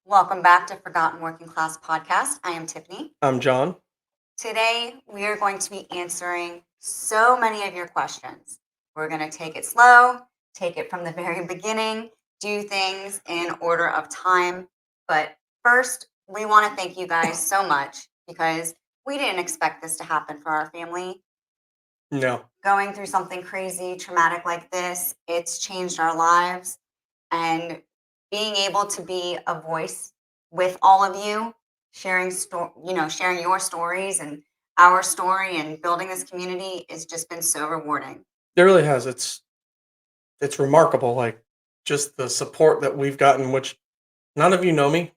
Welcome back to Forgotten Working Class Podcast. I am Tiffany. I'm John. Today, we are going to be answering so many of your questions. We're going to take it slow, take it from the very beginning, do things in order of time. But first, we want to thank you guys so much because we didn't expect this to happen for our family. No, Going through something crazy, traumatic like this, it's changed our lives. And being able to be a voice with all of you, sharing your stories and our story and building this community has just been so rewarding. it really has. It's remarkable, like just the support that we've gotten, which none of you know me.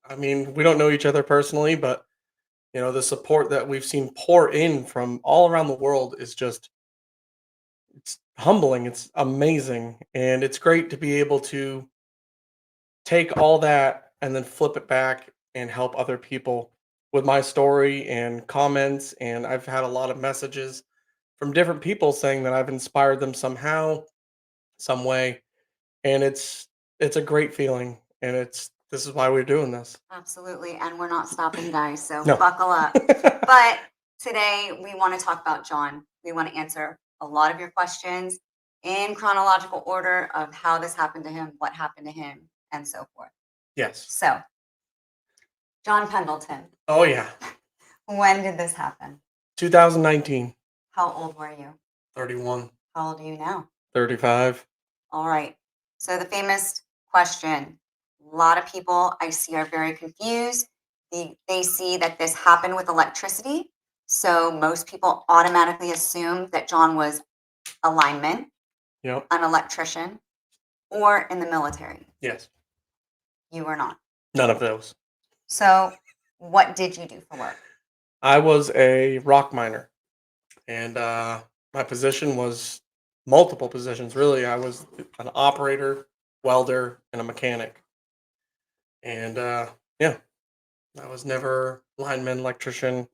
I mean, we don't know each other personally, but the support that we've seen pour in from all around the world is just it's humbling. It's amazing. And it's great to be able to take all that and then flip it back and help other people with my story and comments. And I've had a lot of messages from different people saying that I've inspired them somehow, some way, and it's a great feeling, and this is why we're doing this. Absolutely. And we're not stopping, guys. So No. buckle up. But today we want to talk about John. We want to answer a lot of your questions in chronological order of how this happened to him, what happened to him, and so forth. Yes. So, John Pendleton, Oh yeah. when did this happen? 2019. How old were you? 31. How old are you now? 35. All right. So the famous question, a lot of people I see are very confused. They see that this happened with electricity. So most people automatically assume that John was a lineman, Yep. an electrician, or in the military. Yes. You were not. None of those. So what did you do for work? I was a rock miner, and my position was multiple positions. Really, I was an operator, welder, and a mechanic. And yeah, I was never lineman, electrician,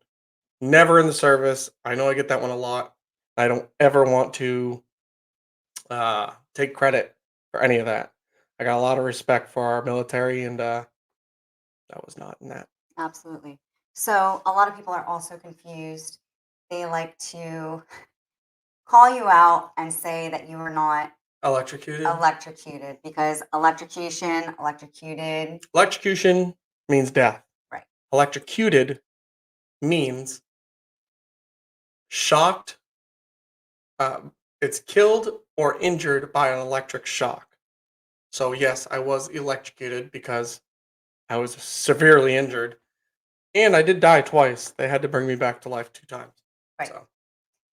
never in the service. I know I get that one a lot. I don't ever want to take credit for any of that. I got a lot of respect for our military, and that was not in that. Absolutely. So a lot of people are also confused. They like to call you out and say that you were not Electrocuted. because electrocuted. Electrocution means death. Right. Electrocuted means shocked. It's killed or injured by an electric shock. So yes, I was electrocuted because I was severely injured, and I did die twice. They had to bring me back to life 2 times. Right. So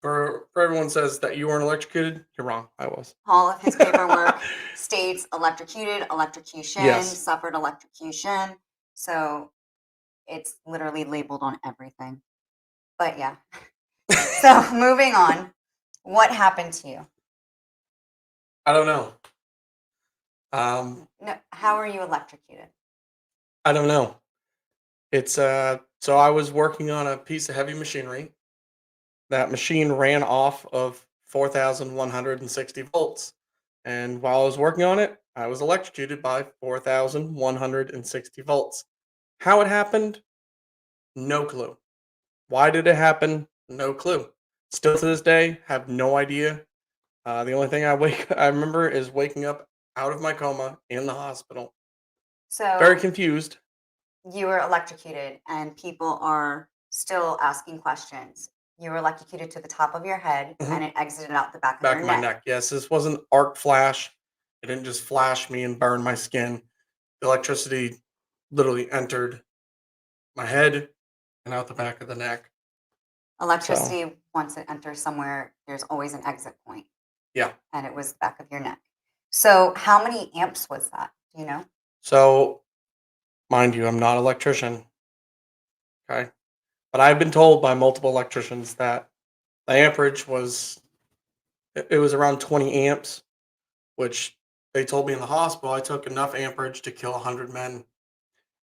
for everyone says that you weren't electrocuted, you're wrong. I was. All of his paperwork states electrocuted, electrocution, Yes. suffered electrocution. So it's literally labeled on everything. But yeah. So moving on. What happened to you? I don't know. No, how are you electrocuted? I don't know. It's so I was working on a piece of heavy machinery. That machine ran off of 4,160 volts. And while I was working on it, I was electrocuted by 4,160 volts. How it happened? No clue. Why did it happen? No clue. Still to this day, have no idea. The only thing I remember is waking up out of my coma in the hospital. So Very confused. you were electrocuted and people are still asking questions. You were electrocuted to the top of your head and it exited out the back of Back your of my neck. Yes, this wasn't arc flash. It didn't just flash me and burn my skin. The electricity literally entered my head and out the back of the neck. Electricity, once it enters somewhere, there's always an exit point. Yeah. And it was the back of your neck. So how many amps was that? Do you know? So, mind you, I'm not an electrician. Okay. But I've been told by multiple electricians that the amperage it was around 20 amps, which they told me in the hospital I took enough amperage to kill 100 men.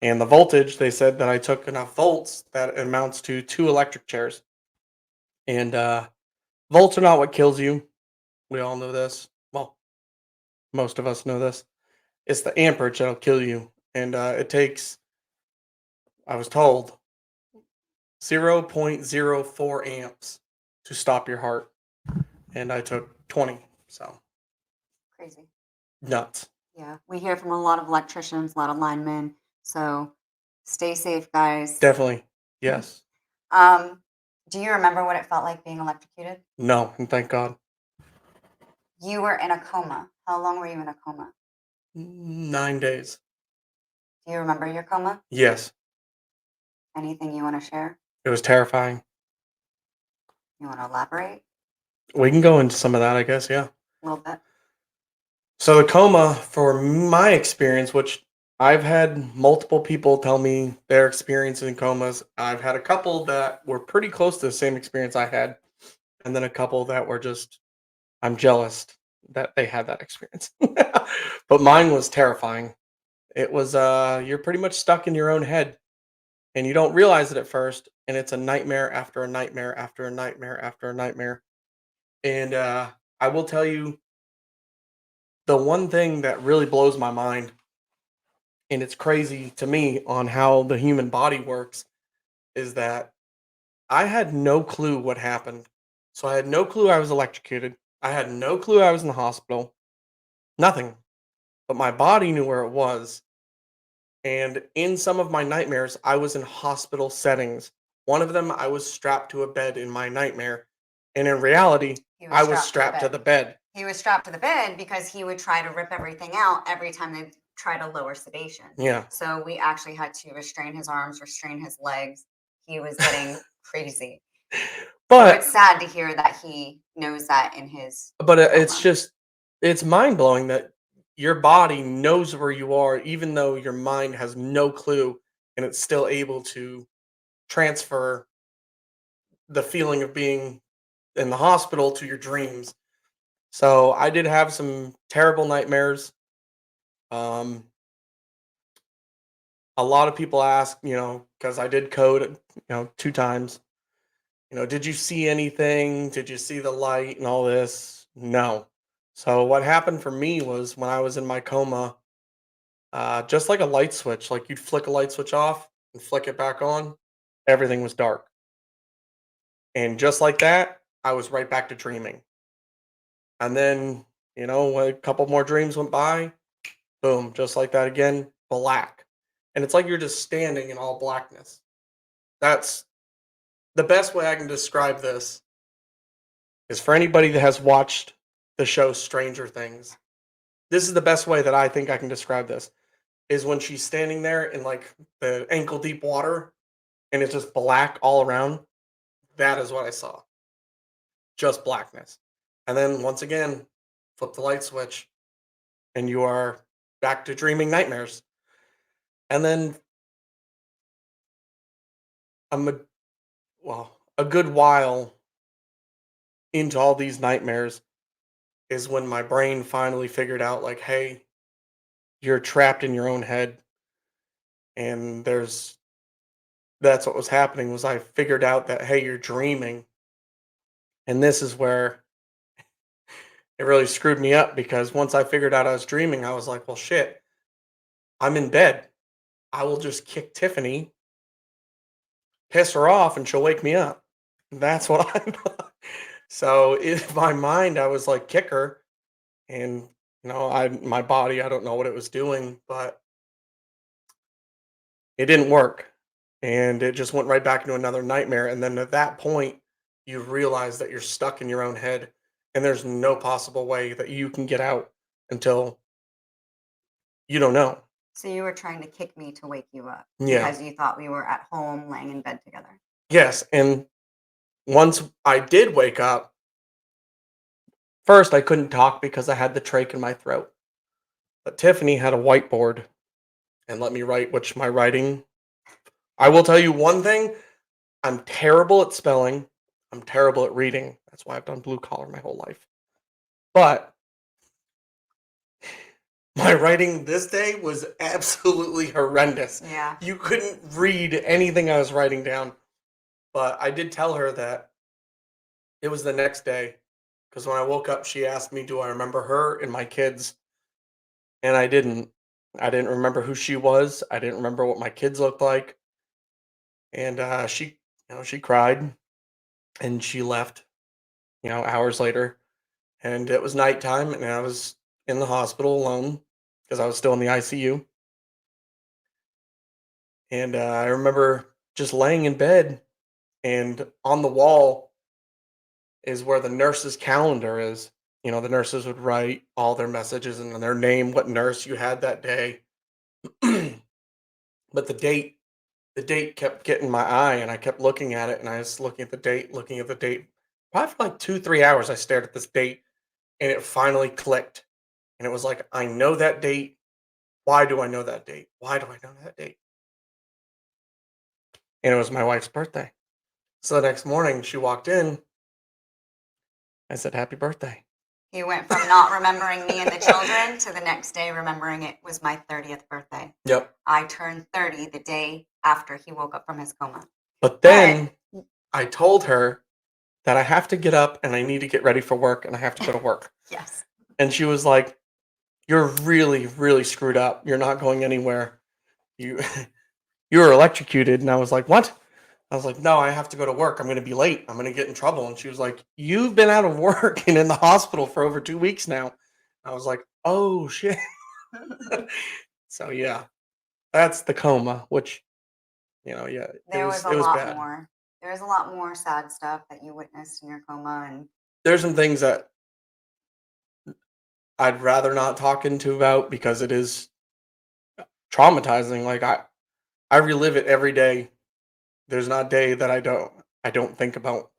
And the voltage, they said that I took enough volts that amounts to 2 electric chairs. And volts are not what kills you. We all know this. Well, most of us know this. It's the amperage that'll kill you. and it takes, I was told, 0.04 amps to stop your heart, and I took 20. So Crazy. nuts. Yeah, we hear from a lot of electricians, a lot of linemen. So stay safe, guys. Definitely. Yes. Um, do you remember what it felt like being electrocuted? No, and thank God. You were in a coma. How long were you in a coma? 9 days. Do you remember your coma? Yes. Anything you want to share? It was terrifying. You want to elaborate We can go into some of that, I guess. Yeah. a little bit? So the coma, for my experience, which I've had multiple people tell me their experience in comas. I've had a couple that were pretty close to the same experience I had, and then a couple that were just, I'm jealous that they had that experience. But mine was terrifying. It was you're pretty much stuck in your own head, and you don't realize it at first, and it's a nightmare after a nightmare after a nightmare after a nightmare. And I will tell you, the one thing that really blows my mind, and it's crazy to me on how the human body works, is that I had no clue what happened. So I had no clue I was electrocuted. I had no clue I was in the hospital. Nothing. But my body knew where it was. And in some of my nightmares, I was in hospital settings. One of them, I was strapped to a bed in my nightmare. And in reality, He was I was strapped to the strapped to bed. the bed. He was strapped to the bed because he would try to rip everything out every time they try to lower sedation. Yeah. So we actually had to restrain his arms, restrain his legs. He was getting crazy. So But it's sad to hear that he knows that in his it's coma. just, it's mind blowing that your body knows where you are, even though your mind has no clue, and it's still able to transfer the feeling of being in the hospital to your dreams. So I did have some terrible nightmares. Um, a lot of people ask, because I did code, 2 times. Did you see anything? Did you see the light and all this? No. So what happened for me was when I was in my coma, just like a light switch, like you'd flick a light switch off and flick it back on, everything was dark. And just like that, I was right back to dreaming. And then, a couple more dreams went by, boom, just like that again, black. And it's like you're just standing in all blackness. That's the best way I can describe this, is for anybody that has watched the show Stranger Things. This is the best way that I think I can describe this, is when she's standing there in like the ankle deep water and it's just black all around. That is what I saw. Just blackness. And then once again, flip the light switch and you are back to dreaming nightmares. And then I'm a good while into all these nightmares is when my brain finally figured out, like, hey, you're trapped in your own head. And that's what was happening, was I figured out that, hey, you're dreaming. And this is where it really screwed me up, because once I figured out I was dreaming, I was like, well, shit, I'm in bed. I will just kick Tiffany, piss her off, and she'll wake me up. That's what I thought. So in my mind, I was like, kick her. And, my body, I don't know what it was doing, but it didn't work. And it just went right back into another nightmare. And then at that point, you realize that you're stuck in your own head and there's no possible way that you can get out until you don't know. So you were trying to kick me to wake you up Yeah. because you thought we were at home laying in bed together. Yes. And once I did wake up, first I couldn't talk because I had the trach in my throat. But Tiffany had a whiteboard and let me write, which my writing, I will tell you one thing, I'm terrible at spelling. I'm terrible at reading. That's why I've done blue collar my whole life. But my writing this day was absolutely horrendous. Yeah. You couldn't read anything I was writing down. But I did tell her that it was the next day, because when I woke up, she asked me, do I remember her and my kids? And I didn't. I didn't remember who she was. I didn't remember what my kids looked like. And she cried and she left, hours later. And it was nighttime and I was in the hospital alone because I was still in the ICU. And I remember just laying in bed, and on the wall is where the nurse's calendar is. The nurses would write all their messages and their name, what nurse you had that day. But the date kept getting my eye, and I kept looking at it, and I was looking at the date, looking at the date. Probably for like 2, 3 hours, I stared at this date, and it finally clicked. And it was like, I know that date. Why do I know that date? Why do I know that date? And it was my wife's birthday. So the next morning, she walked in. I said, "Happy birthday." He went from not remembering me and the children to the next day remembering it was my 30th birthday. Yep. I turned 30 the day after he woke up from his coma. But then I told her that I have to get up and I need to get ready for work and I have to go to work. Yes. And she was like, "You're really, really screwed up. You're not going anywhere. You you were electrocuted." And I was like, "What?" I was like, "No, I have to go to work. I'm going to be late. I'm going to get in trouble." And she was like, "You've been out of work and in the hospital for over 2 weeks now." I was like, "Oh shit." So yeah, that's the coma, which yeah, There was a it was lot bad. more. There was a lot more sad stuff that you witnessed in your coma, and There's some things that I'd rather not talk into about because it is traumatizing. Like I relive it every day. There's not a day that I don't think about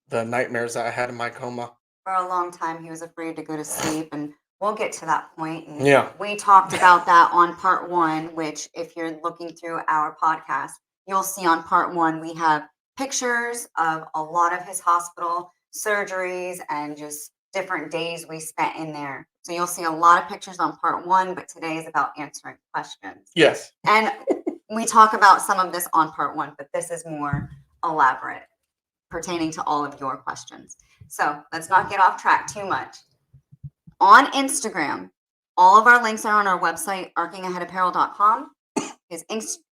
the nightmares that I had in my coma. for a long time he was afraid to go to sleep, and we'll get to that point. And Yeah. we talked about that on part one, which if you're looking through our podcast, you'll see on part one we have pictures of a lot of his hospital surgeries and just different days we spent in there. So you'll see a lot of pictures on part one, but today is about answering questions. Yes. And we talk about some of this on part one, but this is more elaborate pertaining to all of your questions. So let's not get off track too much. On Instagram, all of our links are on our website, arkingaheadapparel.com. His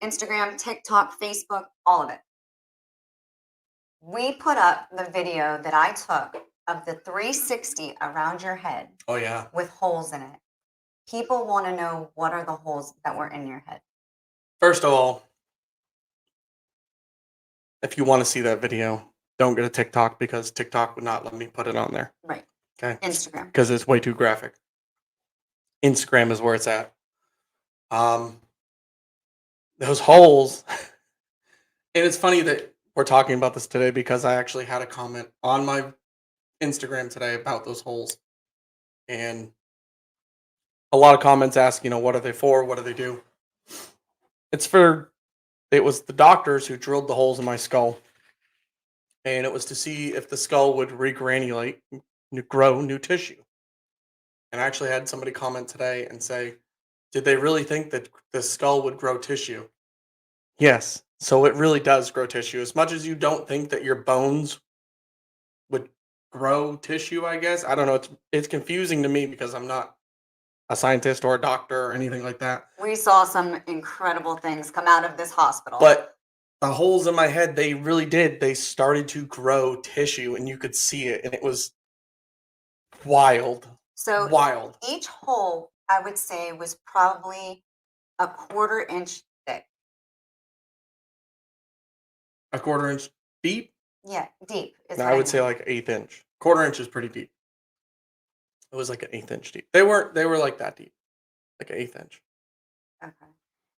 Instagram, TikTok, Facebook, all of it. We put up the video that I took of the 360 around your head Oh yeah. with holes in it. People want to know, what are the holes that were in your head? First of all, if you want to see that video, don't go to TikTok because TikTok would not let me put it on there. Right. Okay. Instagram. Because it's way too graphic. Instagram is where it's at. Those holes, and it's funny that we're talking about this today because I actually had a comment on my Instagram today about those holes, and a lot of comments ask, what are they for? What do they do? It's for, it was the doctors who drilled the holes in my skull, and it was to see if the skull would regranulate, grow new tissue. And I actually had somebody comment today and say, did they really think that the skull would grow tissue? Yes. So it really does grow tissue. As much as you don't think that your bones would grow tissue, I guess. I don't know. It's confusing to me because I'm not a scientist or a doctor or anything like that. We saw some incredible things come out of this hospital. But the holes in my head, they really did. They started to grow tissue and you could see it. And it was wild. So Wild. each hole, I would say, was probably a 1/4 inch thick. A 1/4 inch deep? Yeah, deep. Is No, what I would say mean. like 1/8 inch. 1/4 inch is pretty deep. It was like an 1/8 inch deep. They were like that deep. Like an 1/8 inch. Okay.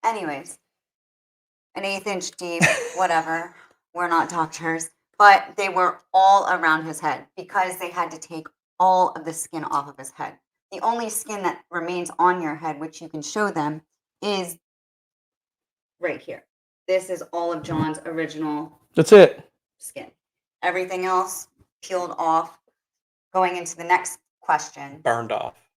Anyways, an 1/8 inch deep, whatever. We're not doctors, but they were all around his head because they had to take all of the skin off of his head. The only skin that remains on your head, which you can show them, is right here. This is all of John's original That's it. skin. Everything else peeled off. Going into the next question. Burned off.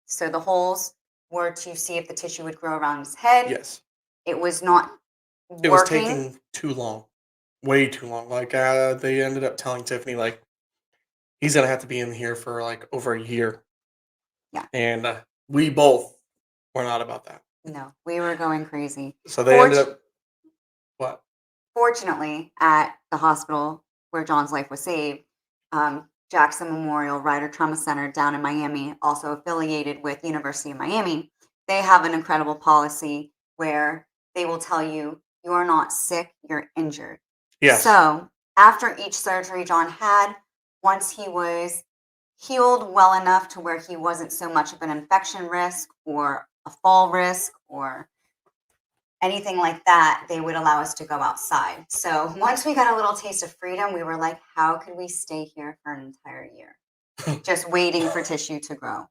So the holes were to see if the tissue would grow around his head. Yes. It was not It was working. taking too long. Way too long. Like they ended up telling Tiffany like he's gonna have to be in here for like over a year. Yeah. And we both We're not about that. No, we were going crazy. So they ended Fort- up what? Fortunately, at the hospital where John's life was saved, Jackson Memorial Rider Trauma Center down in Miami, also affiliated with University of Miami, they have an incredible policy where they will tell you you are not sick, you're injured. Yes. So after each surgery John had, once he was healed well enough to where he wasn't so much of an infection risk or a fall risk or anything like that, they would allow us to go outside. So once we got a little taste of freedom, we were like, how could we stay here for an entire year? Just waiting for tissue to grow.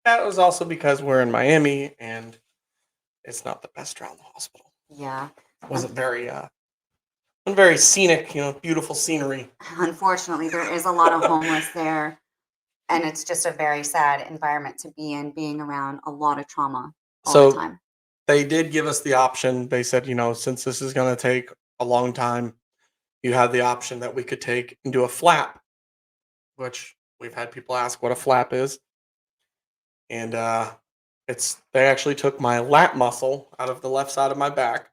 That was also because we're in Miami and it's not the best around the hospital. Yeah. Wasn't very scenic, beautiful scenery. Unfortunately, there is a lot of homeless there. And it's just a very sad environment to be in, being around a lot of trauma all the So time. they did give us the option. They said, since this is going to take a long time, you have the option that we could take and do a flap, which we've had people ask what a flap is. And they actually took my lat muscle out of the left side of my back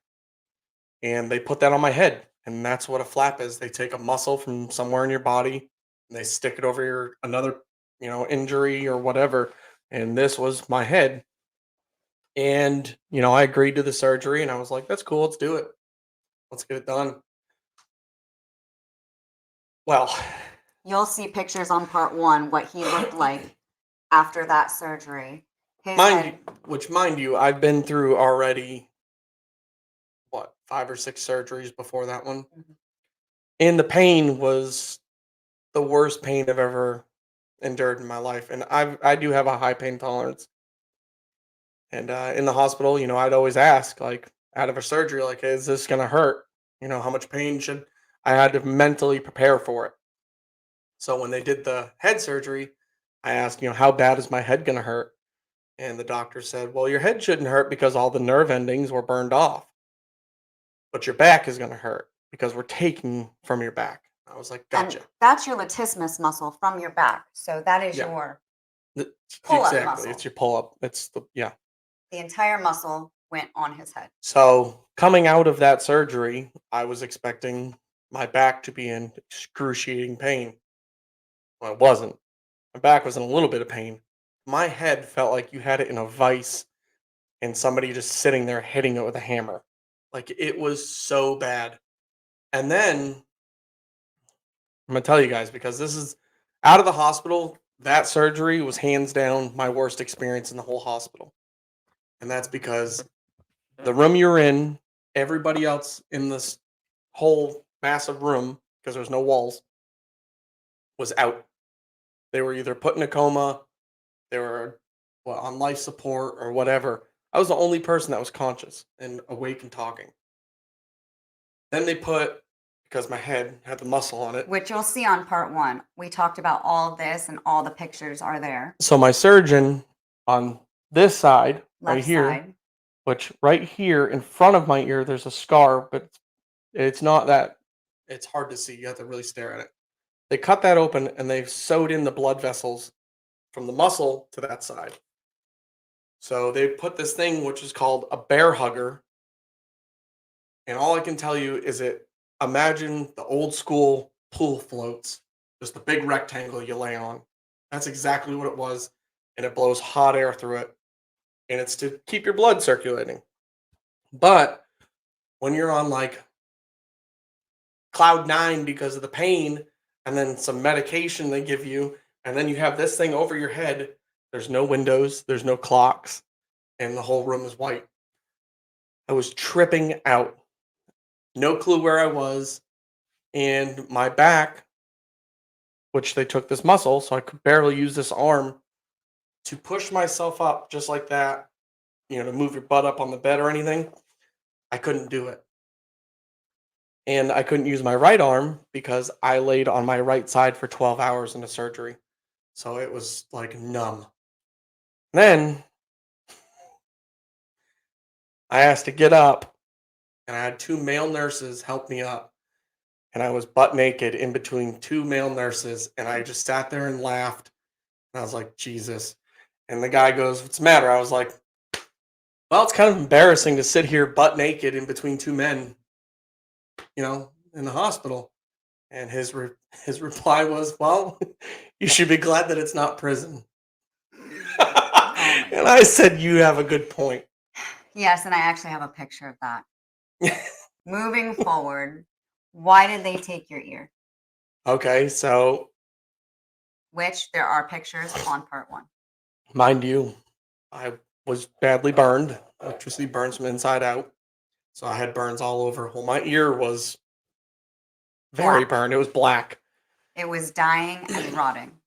and they put that on my head. And that's what a flap is. They take a muscle from somewhere in your body and they stick it over your another, injury or whatever. And this was my head. And, I agreed to the surgery and I was like, that's cool, let's do it. Let's get it done. Well, You'll see pictures on part 1 what he looked like after that surgery. His head, mind you, I've been through already what, 5 or 6 surgeries before that one. Mhm. And the pain was the worst pain I've ever endured in my life. And I do have a high pain tolerance. And in the hospital, I'd always ask, like, out of a surgery, like, is this gonna hurt? How much pain should I had to mentally prepare for it. So when they did the head surgery, I asked, how bad is my head gonna hurt? And the doctor said, well, your head shouldn't hurt because all the nerve endings were burned off, but your back is gonna hurt because we're taking from your back. I was like, and gotcha. that's your latissimus muscle from your back. So that is Yeah. your Th- pull-up Exactly. muscle. It's your pull up. It's yeah. The entire muscle went on his head. So coming out of that surgery, I was expecting my back to be in excruciating pain. Well, it wasn't. My back was in a little bit of pain. My head felt like you had it in a vice and somebody just sitting there hitting it with a hammer. Like it was so bad. And then I'm gonna tell you guys because this is out of the hospital. That surgery was hands down my worst experience in the whole hospital. And that's because the room you're in, everybody else in this whole massive room, because there's no walls, was out. They were either put in a coma, they were on life support or whatever. I was the only person that was conscious and awake and talking. Then they put, because my head had the muscle on it. Which you'll see on part 1. We talked about all of this and all the pictures are there. So my surgeon on this side, right Left here, side. which right here in front of my ear, there's a scar, but it's not that, it's hard to see. You have to really stare at it. They cut that open and they've sewed in the blood vessels from the muscle to that side. So they put this thing, which is called a bear hugger. And all I can tell you is imagine the old school pool floats, just a big rectangle you lay on. That's exactly what it was. And it blows hot air through it. And it's to keep your blood circulating. But when you're on like cloud 9 because of the pain and then some medication they give you, and then you have this thing over your head, there's no windows, there's no clocks, and the whole room is white. I was tripping out. No clue where I was. And my back, which they took this muscle, so I could barely use this arm to push myself up just like that, to move your butt up on the bed or anything. I couldn't do it. And I couldn't use my right arm because I laid on my right side for 12 hours in the surgery. So it was like numb. Then I asked to get up, and I had 2 male nurses help me up. And I was butt naked in between 2 male nurses, and I just sat there and laughed. And I was like, Jesus. And the guy goes, what's the matter? I was like, Well, it's kind of embarrassing to sit here butt naked in between two men, in the hospital. And his reply was, "Well, you should be glad that it's not prison." Oh my And God. I said, "You have a good point." Yes, and I actually have a picture of that. Moving forward, why did they take your ear? Okay, so Which there are pictures on part one. mind you, I was badly burned. Electricity burns from inside out. So I had burns all over. Well, my ear was very Black. burned. It was black. It was dying and rotting. And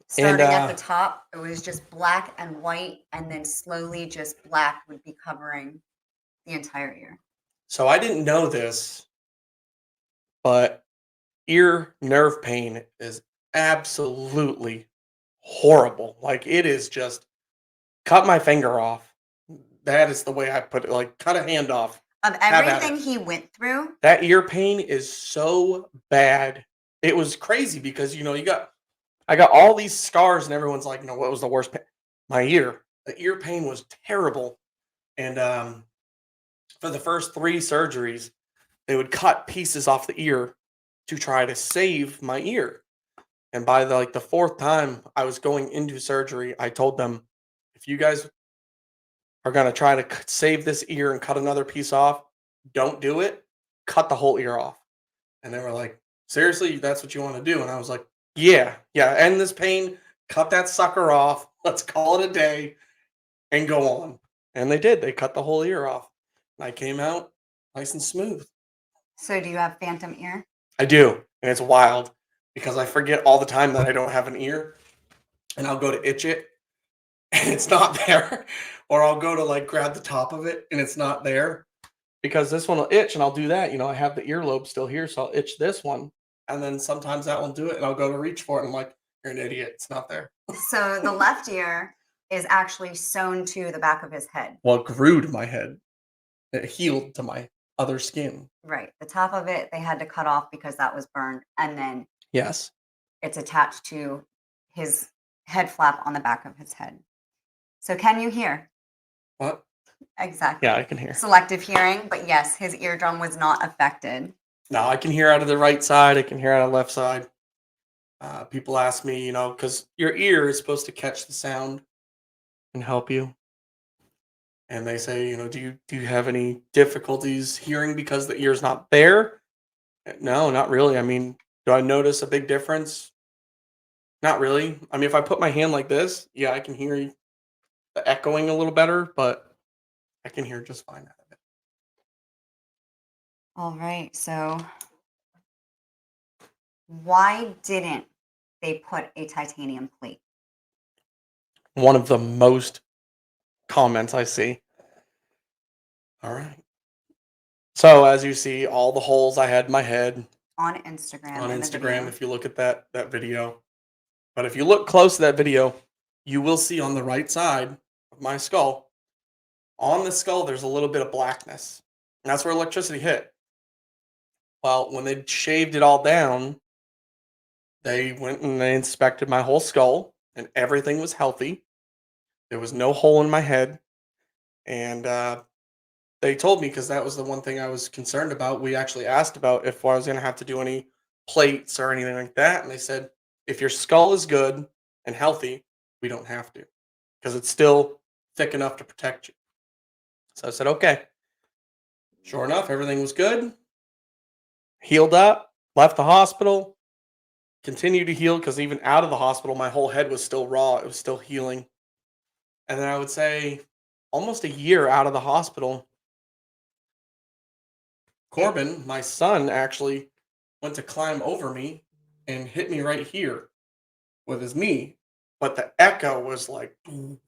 Starting at the top, it was just black and white, and then slowly just black would be covering the entire ear. so I didn't know this, but ear nerve pain is absolutely horrible. Like it is just cut my finger off. That is the way I put it. Like cut a hand off. Of Have at everything it. he went through, That ear pain is so bad. It was crazy because I got all these scars and everyone's like, "No, what was the worst pain?" My ear. The ear pain was terrible. And for the first 3 surgeries, they would cut pieces off the ear to try to save my ear. And by the 4th time I was going into surgery, I told them, "If you guys are gonna try to save this ear and cut another piece off, don't do it. Cut the whole ear off." And they were like, "Seriously, that's what you want to do?" And I was like, "Yeah, yeah. End this pain. Cut that sucker off. Let's call it a day and go on." And they did. They cut the whole ear off. And I came out nice and smooth. so do you have phantom ear? I do, and it's wild because I forget all the time that I don't have an ear, and I'll go to itch it, and it's not there, or I'll go to grab the top of it, and it's not there because this one will itch, and I'll do that. I have the earlobe still here, so I'll itch this one, and then sometimes that won't do it, and I'll go to reach for it, and I'm like, "You're an idiot. It's not there." So the left ear is actually sewn to the back of his head. Well, it grew to my head. It healed to my other skin. Right. The top of it they had to cut off because that was burned, and then Yes. it's attached to his head flap on the back of his head. So can you hear? What? Exactly. Yeah, I can hear. Selective hearing, but yes, his eardrum was not affected. No, I can hear out of the right side. I can hear out of the left side. People ask me, because your ear is supposed to catch the sound and help you. And they say, do you have any difficulties hearing because the ear's not there? No, not really. I mean, do I notice a big difference? Not really. I mean, if I put my hand like this, yeah, I can hear the echoing a little better, but I can hear just fine out of it. All right. So why didn't they put a titanium plate? One of the most comments I see. All right. So as you see, all the holes I had in my head On Instagram. on in the Instagram, video. if you look at that video. But if you look close to that video, you will see on the right side of my skull, on the skull, there's a little bit of blackness. And that's where electricity hit. Well, when they shaved it all down, they went and they inspected my whole skull, and everything was healthy. There was no hole in my head. And they told me, because that was the one thing I was concerned about. We actually asked about if I was going to have to do any plates or anything like that. And they said, if your skull is good and healthy, we don't have to, because it's still thick enough to protect you. So I said, okay. Sure enough, everything was good. Healed up, left the hospital, continued to heal, because even out of the hospital, my whole head was still raw. It was still healing. And then I would say almost a year out of the hospital, Corbin, my son, actually went to climb over me and hit me right here with his knee. But the echo was like, and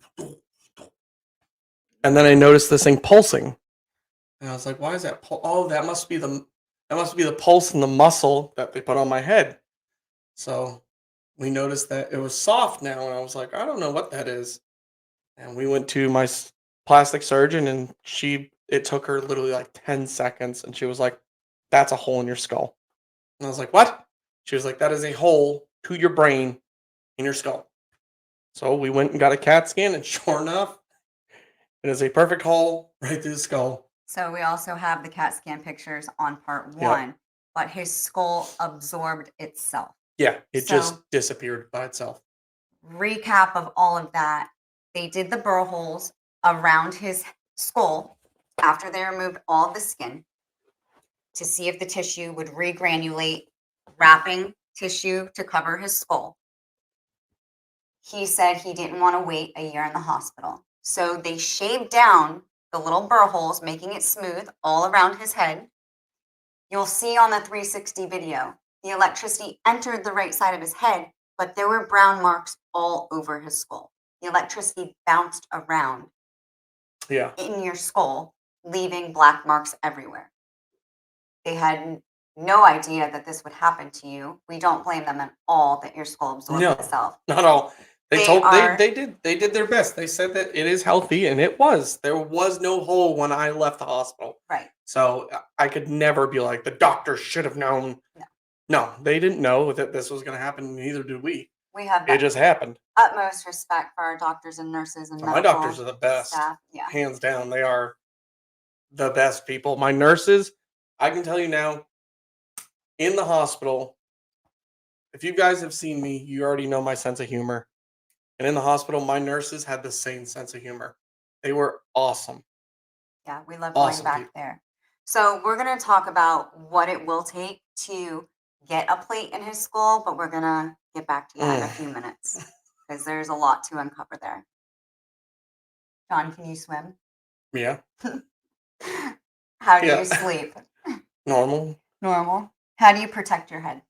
then I noticed this thing pulsing. And I was like, why is that? Oh, that must be the pulse in the muscle that they put on my head. So we noticed that it was soft now. And I was like, I don't know what that is. And we went to my plastic surgeon, and it took her literally like 10 seconds. And she was like, that's a hole in your skull. And I was like, what? She was like, that is a hole to your brain in your skull. So we went and got a CAT scan, and sure enough, It is a perfect hole right through the skull. So we also have the CAT scan pictures on part Yep. 1, but his skull absorbed itself. Yeah, it So just disappeared by itself. recap of all of that, they did the burr holes around his skull after they removed all of the skin to see if the tissue would regranulate, wrapping tissue to cover his skull. He said he didn't want to wait a year in the hospital. So they shaved down the little burr holes, making it smooth all around his head. You'll see on the 360 video, the electricity entered the right side of his head, but there were brown marks all over his skull. The electricity bounced around Yeah. in your skull, leaving black marks everywhere. They had no idea that this would happen to you. We don't blame them at all that your skull absorbed No, itself. not all. They are They did their best. They said that it is healthy, and it was. There was no hole when I left the hospital. right. So I could never be like, the doctor should have known. No. No, they didn't know that this was going to happen. Neither did we. We have It that just happened. utmost respect for our doctors and nurses and My medical doctors are the best. staff. Yeah. Hands down. They are the best people. My nurses, I can tell you now, in the hospital, if you guys have seen me, you already know my sense of humor. And in the hospital, my nurses had the same sense of humor. They were awesome. Yeah, we love going Awesome back people. there. So we're going to talk about what it will take to get a plate in his skull, but we're going to get back to that in a few minutes because there's a lot to uncover there. John, can you swim? Yeah. How do Yeah. you sleep? Normal. Normal. How do you protect your head?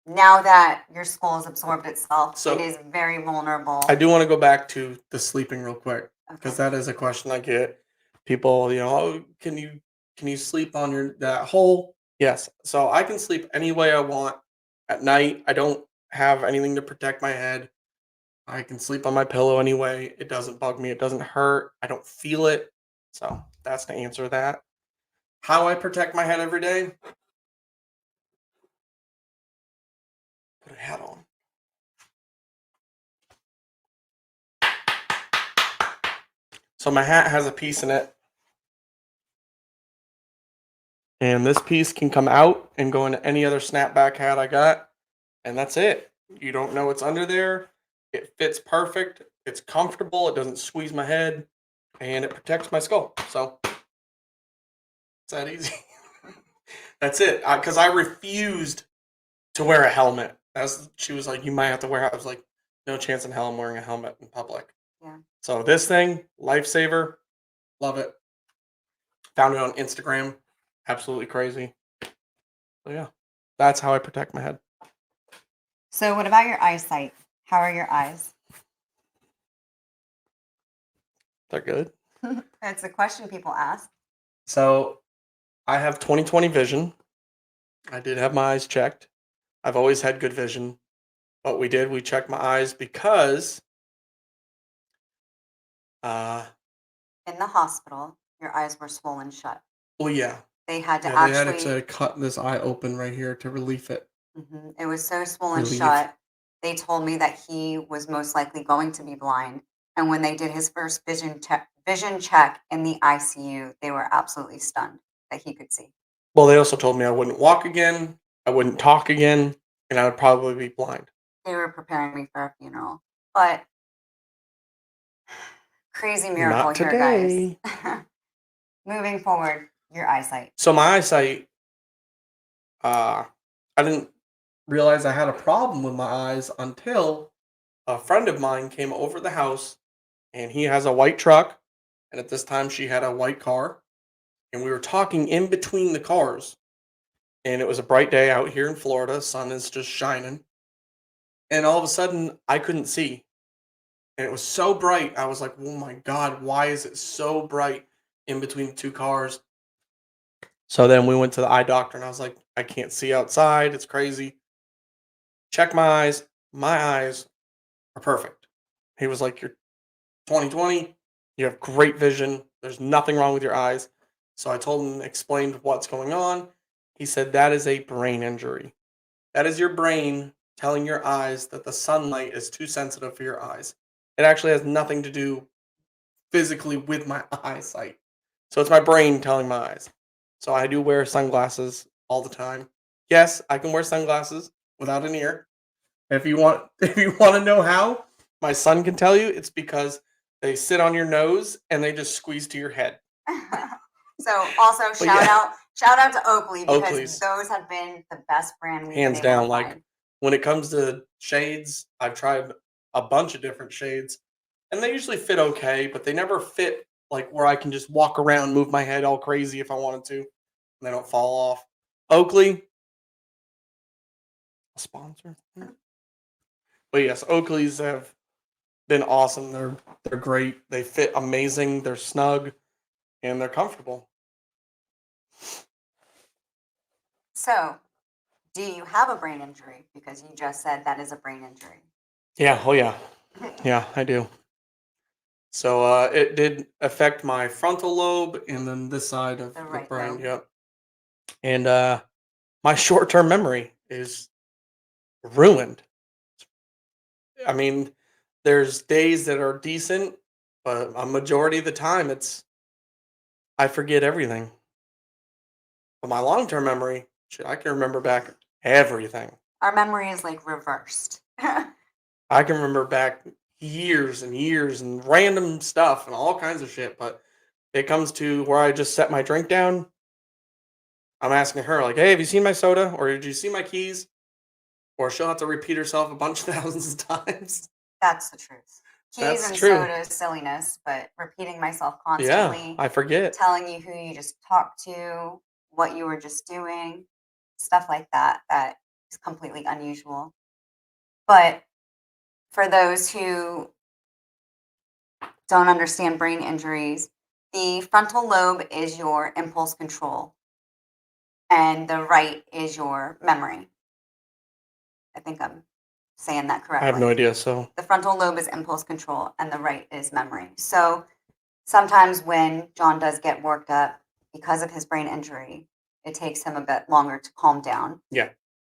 Now that your skull has absorbed itself, So- it is very vulnerable. I do want to go back to the sleeping real quick because Okay. that is a question I get. People, oh, can you sleep on that hole? Yes. So I can sleep any way I want at night. I don't have anything to protect my head. I can sleep on my pillow anyway. It doesn't bug me. It doesn't hurt. I don't feel it. So that's the answer to that. How I protect my head every day? Put a hat on. So my hat has a piece in it. And this piece can come out and go into any other snapback hat I got. And that's it. You don't know what's under there. It fits perfect. It's comfortable. It doesn't squeeze my head. And it protects my skull. So it's that easy. That's it. Because I refused to wear a helmet. She was like, you might have to wear it. I was like, no chance in hell I'm wearing a helmet in public. Yeah. So this thing, lifesaver. Love it. Found it on Instagram. Absolutely crazy. So yeah, that's how I protect my head. So what about your eyesight? How are your eyes? They're good. That's a question people ask. So I have 20/20 vision. I did have my eyes checked. I've always had good vision. What we checked my eyes because In the hospital, your eyes were swollen shut. well, yeah. They had to They actually. had to cut this eye open right here to relieve it. It was so swollen Relief. shut. They told me that he was most likely going to be blind. And when they did his first vision check in the ICU, they were absolutely stunned that he could see. Well, they also told me I wouldn't walk again, I wouldn't talk again, and I would probably be blind. They were preparing me for a funeral. But crazy miracle Not here, today. guys. Moving forward, your eyesight. So my eyesight, I didn't realize I had a problem with my eyes until a friend of mine came over the house, and he has a white truck, and at this time she had a white car, and we were talking in between the cars, and it was a bright day out here in Florida. Sun is just shining, and all of a sudden I couldn't see, and it was so bright. I was like, "Oh my god, why is it so bright in between the two cars?" So then we went to the eye doctor, and I was like, "I can't see outside. It's crazy." Check my eyes. My eyes are perfect. He was like, "You're 20/20. You have great vision. There's nothing wrong with your eyes." So I told him, explained what's going on. He said, that is a brain injury. That is your brain telling your eyes that the sunlight is too sensitive for your eyes. It actually has nothing to do physically with my eyesight. So it's my brain telling my eyes. So I do wear sunglasses all the time. Yes, I can wear sunglasses without an ear. If you want if you want to know how, my son can tell you it's because they sit on your nose and they just squeeze to your head. So also But yeah, shout out to Oakley because Oakley's those have been the best brand we've been hands able to down. Like find. when it comes to shades, I've tried a bunch of different shades and they usually fit okay, but they never fit like where I can just walk around, move my head all crazy if I wanted to, and they don't fall off. Oakley, a sponsor. But yes, Oakley's have been awesome. They're great. They fit amazing. They're snug and they're comfortable. So, do you have a brain injury? Because you just said that is a brain injury. Yeah. Oh yeah. Yeah, I do. So it did affect my frontal lobe and then this side of The the right brain. lobe. Yep. And my short-term memory is ruined. I mean, there's days that are decent, but a majority of the time it's I forget everything. But my long-term memory, shit, I can remember back everything. Our memory is like reversed. I can remember back years and years and random stuff and all kinds of shit, but it comes to where I just set my drink down. I'm asking her, like, hey, have you seen my soda? Or did you see my keys? Or she'll have to repeat herself a bunch of thousands of times. That's the truth. Keys That's and true. soda is silliness, but repeating myself Yeah, constantly, I forget. telling you who you just talked to, what you were just doing, stuff like that, that is completely unusual. But for those who don't understand brain injuries, the frontal lobe is your impulse control, and the right is your memory. I think I'm saying that I have no correctly. idea. So, The frontal lobe is impulse control, and the right is memory. So sometimes when John does get worked up because of his brain injury, it takes him a bit longer to calm down. yeah.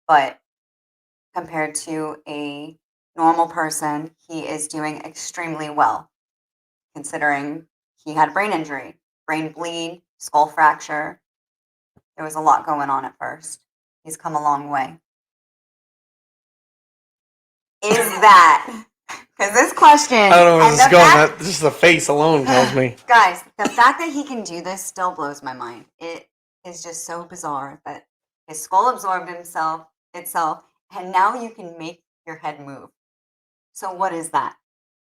But compared to a normal person, he is doing extremely well, considering he had brain injury, brain bleed, skull fracture. There was a lot going on at first. He's come a long way. Is that because this question I don't know where and this is the going. fact, Just the face alone tells me. guys, the fact that he can do this still blows my mind. It is just so bizarre that his skull absorbed itself, and now you can make your head move. So what is that?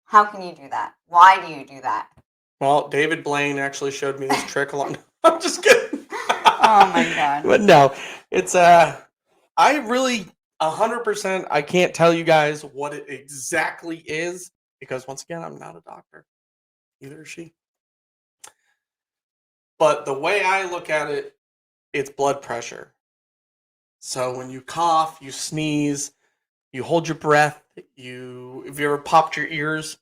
How can you do that? Why do you do that? Well, David Blaine actually showed me this trick a lot. I'm just kidding. Oh my God. But no, it's I really 100%. I can't tell you guys what it exactly is because once again, I'm not a doctor. Neither is she. But the way I look at it, it's blood pressure. So when you cough, you sneeze, you hold your breath, if you ever popped your ears,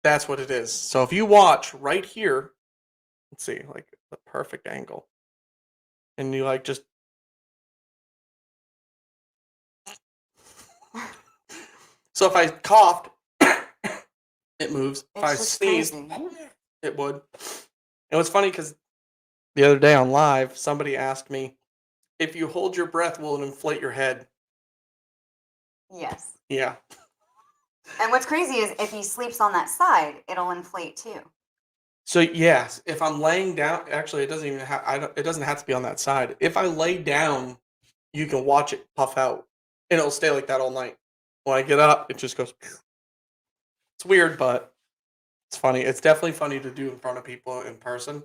that's what it is. So if you watch right here, let's see, like the perfect angle, and you like just so if I coughed, it moves. If I It's just sneezed, crazy. it would. And what's funny because the other day on live, somebody asked me, if you hold your breath, will it inflate your head? Yes. Yeah. And what's crazy is if he sleeps on that side, it'll inflate too. So yes, if I'm laying down, actually, it doesn't even have. It doesn't have to be on that side. If I lay down, you can watch it puff out, and it'll stay like that all night. When I get up, it just goes. It's weird, but it's funny. It's definitely funny to do in front of people in person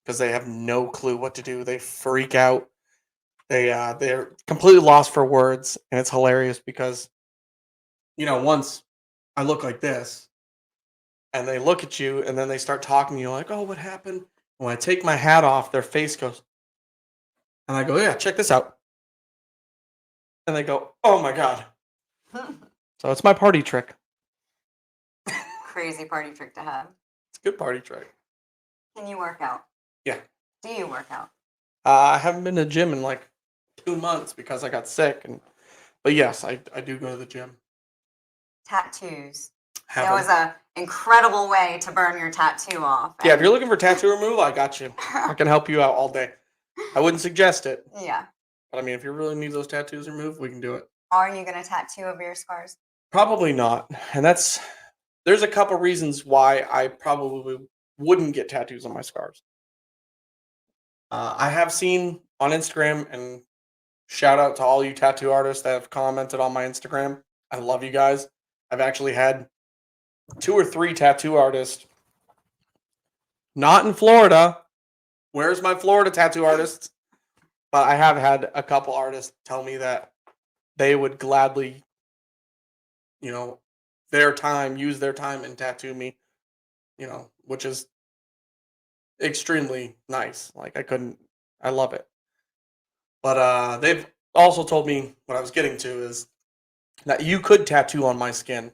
because they have no clue what to do. They freak out. They're completely lost for words, and it's hilarious because once I look like this, and they look at you, and then they start talking to you like, "Oh, what happened?" When I take my hat off, their face goes, and I go, "Yeah, check this out," and they go, "Oh my god!" So it's my party trick. Crazy party trick to have. It's a good party trick. Can you work out? Yeah. Do you work out? I haven't been to the gym in like 2 months because I got sick, but yes, I do go to the gym. Tattoos. Have 'em. incredible way to burn your tattoo off. Yeah, if you're looking for tattoo removal, I got you. I can help you out all day. I wouldn't suggest it, Yeah. but I mean, if you really need those tattoos removed, we can do it. Are you going to tattoo over your scars? Probably not. And there's a couple reasons why I probably wouldn't get tattoos on my scars. I have seen on Instagram, and shout out to all you tattoo artists that have commented on my Instagram. I love you guys. I've actually had 2 or 3 tattoo artists, not in Florida. Where's my Florida tattoo artists? But I have had a couple artists tell me that they would gladly, you know, use their time and tattoo me, which is extremely nice. Like I love it. But they've also told me what I was getting to is that you could tattoo on my skin.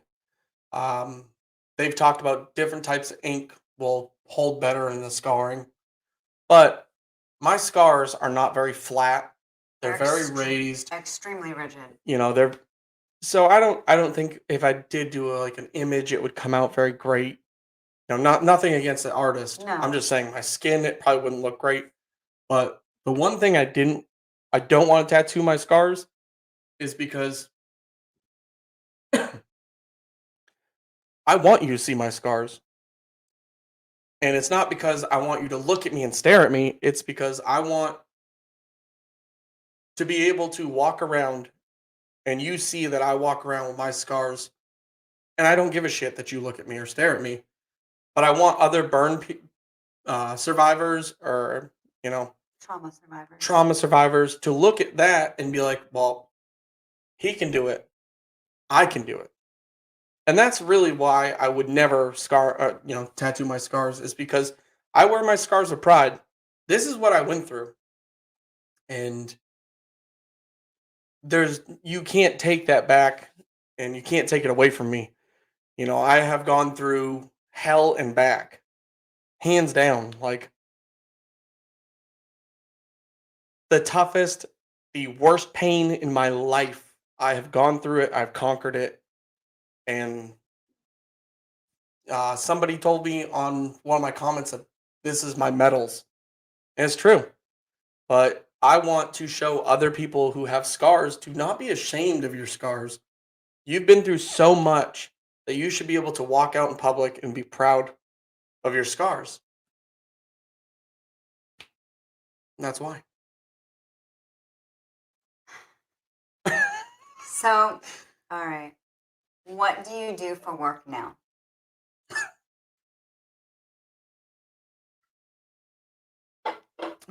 Um, they've talked about different types of ink will hold better in the scarring, but my scars are not very flat. They're very raised. Extremely rigid. They're so I don't think if I did do like an image, it would come out very great. Nothing against the artist. I'm No. just saying my skin, it probably wouldn't look great. But the one thing I don't want to tattoo my scars is because I want you to see my scars. And it's not because I want you to look at me and stare at me. It's because I want to be able to walk around and you see that I walk around with my scars and I don't give a shit that you look at me or stare at me. But I want other survivors or, trauma survivors to look at that and be like, well, he can do it. I can do it. And that's really why I would never tattoo my scars is because I wear my scars with pride. This is what I went through. And you can't take that back and you can't take it away from me. I have gone through hell and back, hands down. Like the toughest, the worst pain in my life. I have gone through it. I've conquered it. And somebody told me on one of my comments that this is my medals. And it's true. But I want to show other people who have scars to not be ashamed of your scars. You've been through so much that you should be able to walk out in public and be proud of your scars. And that's why. So, all right. What do you do for work now?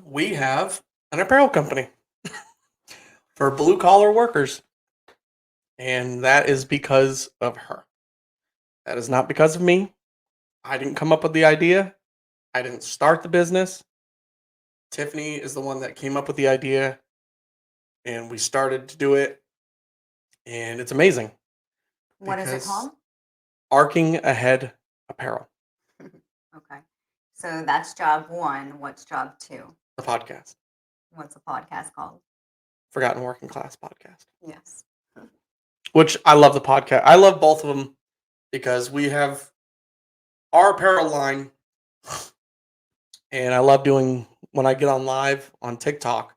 We have an apparel company for blue collar workers. And that is because of her. That is not because of me. I didn't come up with the idea. I didn't start the business. Tiffany is the one that came up with the idea and we started to do it. And it's amazing. What is it because called? Arcing Ahead Apparel, Okay. So that's job 1. What's job 2? the podcast. What's the podcast called? Forgotten Working Class Podcast. Yes. Which I love the podcast. I love both of them because we have our apparel line. And I love doing when I get on live on TikTok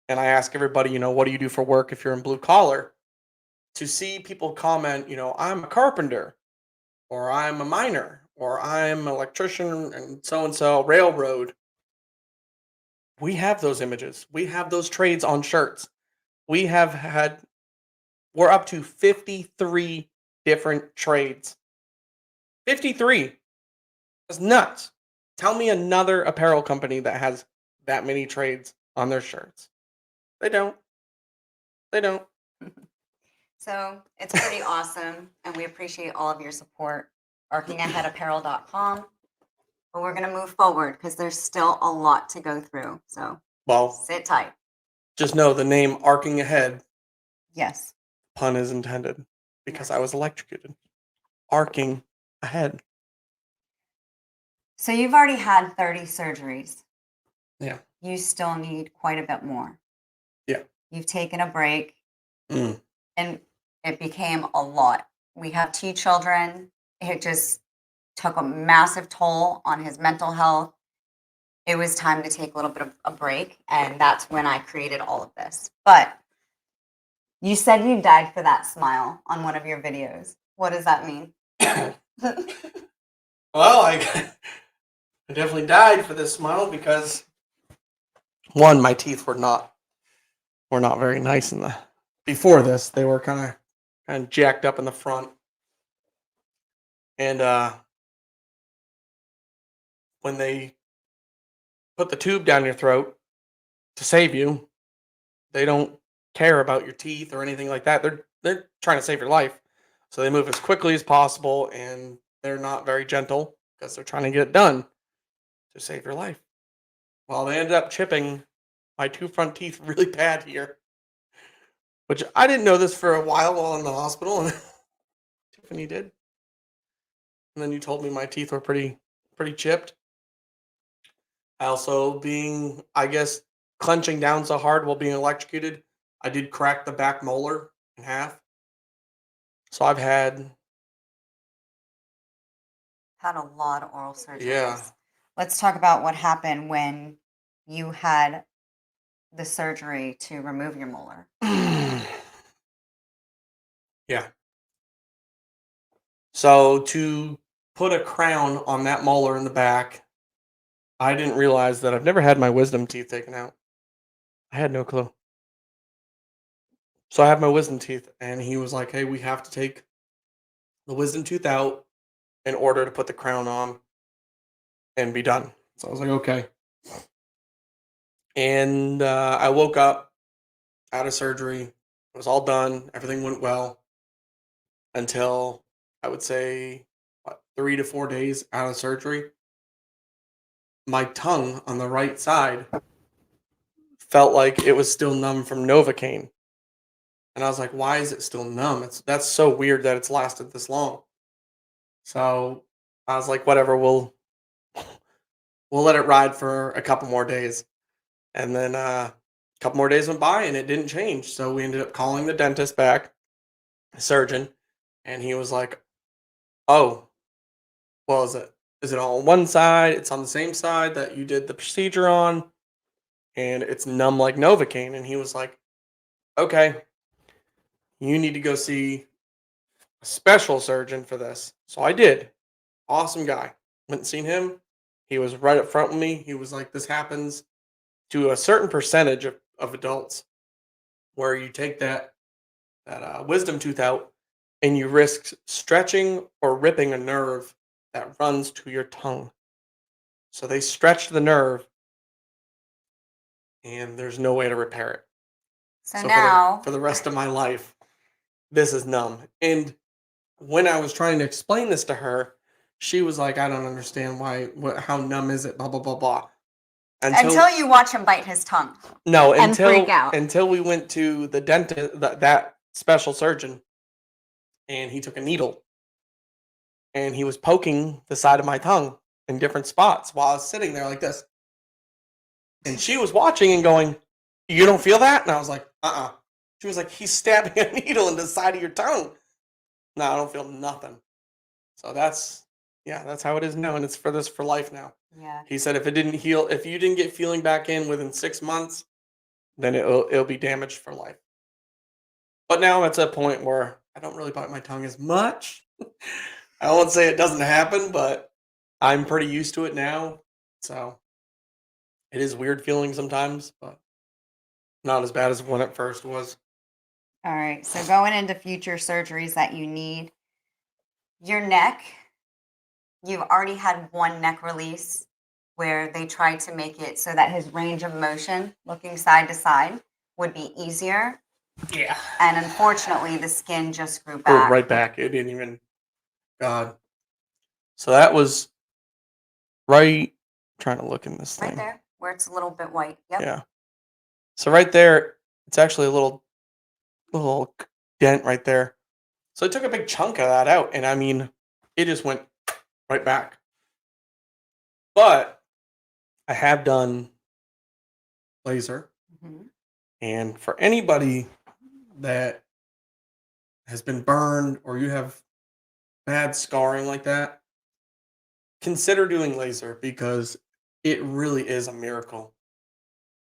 and I ask everybody, what do you do for work if you're in blue collar? To see people comment, I'm a carpenter or I'm a miner or I'm an electrician and so, railroad. We have those images. We have those trades on shirts. We're up to 53 different trades. 53. That's nuts. Tell me another apparel company that has that many trades on their shirts. They don't. They don't. So it's pretty awesome, and we appreciate all of your support. ArcingAheadApparel.com. But we're going to move forward because there's still a lot to go through. So Well, sit tight. just know the name Arcing Ahead, Yes. pun is intended, because Yes. I was electrocuted. Arcing ahead. So you've already had 30 surgeries. Yeah. You still need quite a bit more. Yeah. You've taken a break, Mm. and it became a lot. We have 2 children. it just took a massive toll on his mental health. It was time to take a little bit of a break, and that's when I created all of this. But you said you died for that smile on one of your videos. What does that mean? Well, I definitely died for this smile because one, my teeth were not very nice in the before this. They were kind of jacked up in the front, and when they put the tube down your throat to save you, they don't care about your teeth or anything like that. They're trying to save your life, so they move as quickly as possible, and they're not very gentle because they're trying to get it done to save your life. Well, they ended up chipping my two front teeth really bad here, which I didn't know this for a while in the hospital, and Tiffany did. And then you told me my teeth were pretty chipped. I also I guess, clenching down so hard while being electrocuted, I did crack the back molar in half. So I've had, Had a lot of oral surgeries. yeah. Let's talk about what happened when you had the surgery to remove your molar. Yeah. So to put a crown on that molar in the back, I didn't realize that I've never had my wisdom teeth taken out. I had no clue. So I have my wisdom teeth, and he was like, "Hey, we have to take the wisdom tooth out in order to put the crown on and be done." So I was like, "Okay." And I woke up out of surgery. It was all done. Everything went well until, I would say, 3 to 4 days out of surgery. My tongue on the right side felt like it was still numb from Novocaine. And I was like, why is it still numb? That's so weird that it's lasted this long. So I was like, whatever, we'll let it ride for a couple more days. And then a couple more days went by and it didn't change. So we ended up calling the dentist back, the surgeon, and he was like, "Oh, well, is it all on one side? It's on the same side that you did the procedure on, and it's numb like Novocaine." And he was like, "Okay, you need to go see a special surgeon for this." So I did. Awesome guy. Went and seen him. He was right up front with me. He was like, "This happens to a certain percentage of adults where you take that wisdom tooth out and you risk stretching or ripping a nerve that runs to your tongue." So they stretched the nerve and there's no way to repair it. So So now, for the rest of my life, this is numb. And when I was trying to explain this to her, she was like, "I don't understand how numb is it, blah, blah, blah, blah." until you watch him bite his tongue No, and freak out. until we went to the dentist, that special surgeon, and he took a needle and he was poking the side of my tongue in different spots while I was sitting there like this. And she was watching and going, "You don't feel that?" And I was like, "Uh-uh." She was like, "He's stabbing a needle in the side of your tongue." No, I don't feel nothing. So that's how it is now, and it's for life now. Yeah. He said if it didn't heal, if you didn't get feeling back in within 6 months, then it'll be damaged for life. But now I'm at a point where I don't really bite my tongue as much. I won't say it doesn't happen, but I'm pretty used to it now. So it is weird feeling sometimes, but not as bad as when it first was. All right. So going into future surgeries that you need, your neck, you've already had one neck release where they tried to make it so that his range of motion, looking side to side, would be easier. Yeah. And unfortunately, the skin just grew Or back. right back. It didn't even. God. So that was right. Trying to look in this Right thing. there, where it's a little bit white. Yep. Yeah. So right there, it's actually a little dent right there. So I took a big chunk of that out, and I mean, it just went right back. But I have done laser, Mm-hmm. and for anybody that has been burned or you have bad scarring like that, consider doing laser because it really is a miracle.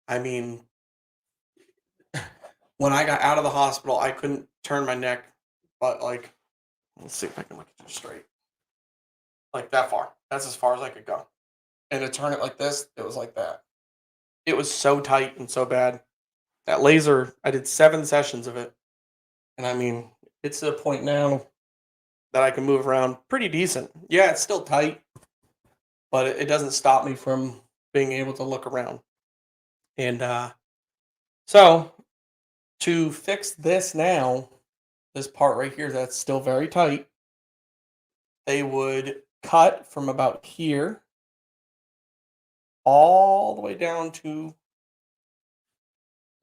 I mean, when I got out of the hospital, I couldn't turn my neck, but like, let's see if I can look at you straight. Like that far. That's as far as I could go. And to turn it like this, it was like that. It was so tight and so bad. That laser, I did 7 sessions of it. And I mean, it's to a point now that I can move around pretty decent. Yeah, it's still tight, but it doesn't stop me from being able to look around. And so to fix this now, this part right here that's still very tight, they would cut from about here all the way down to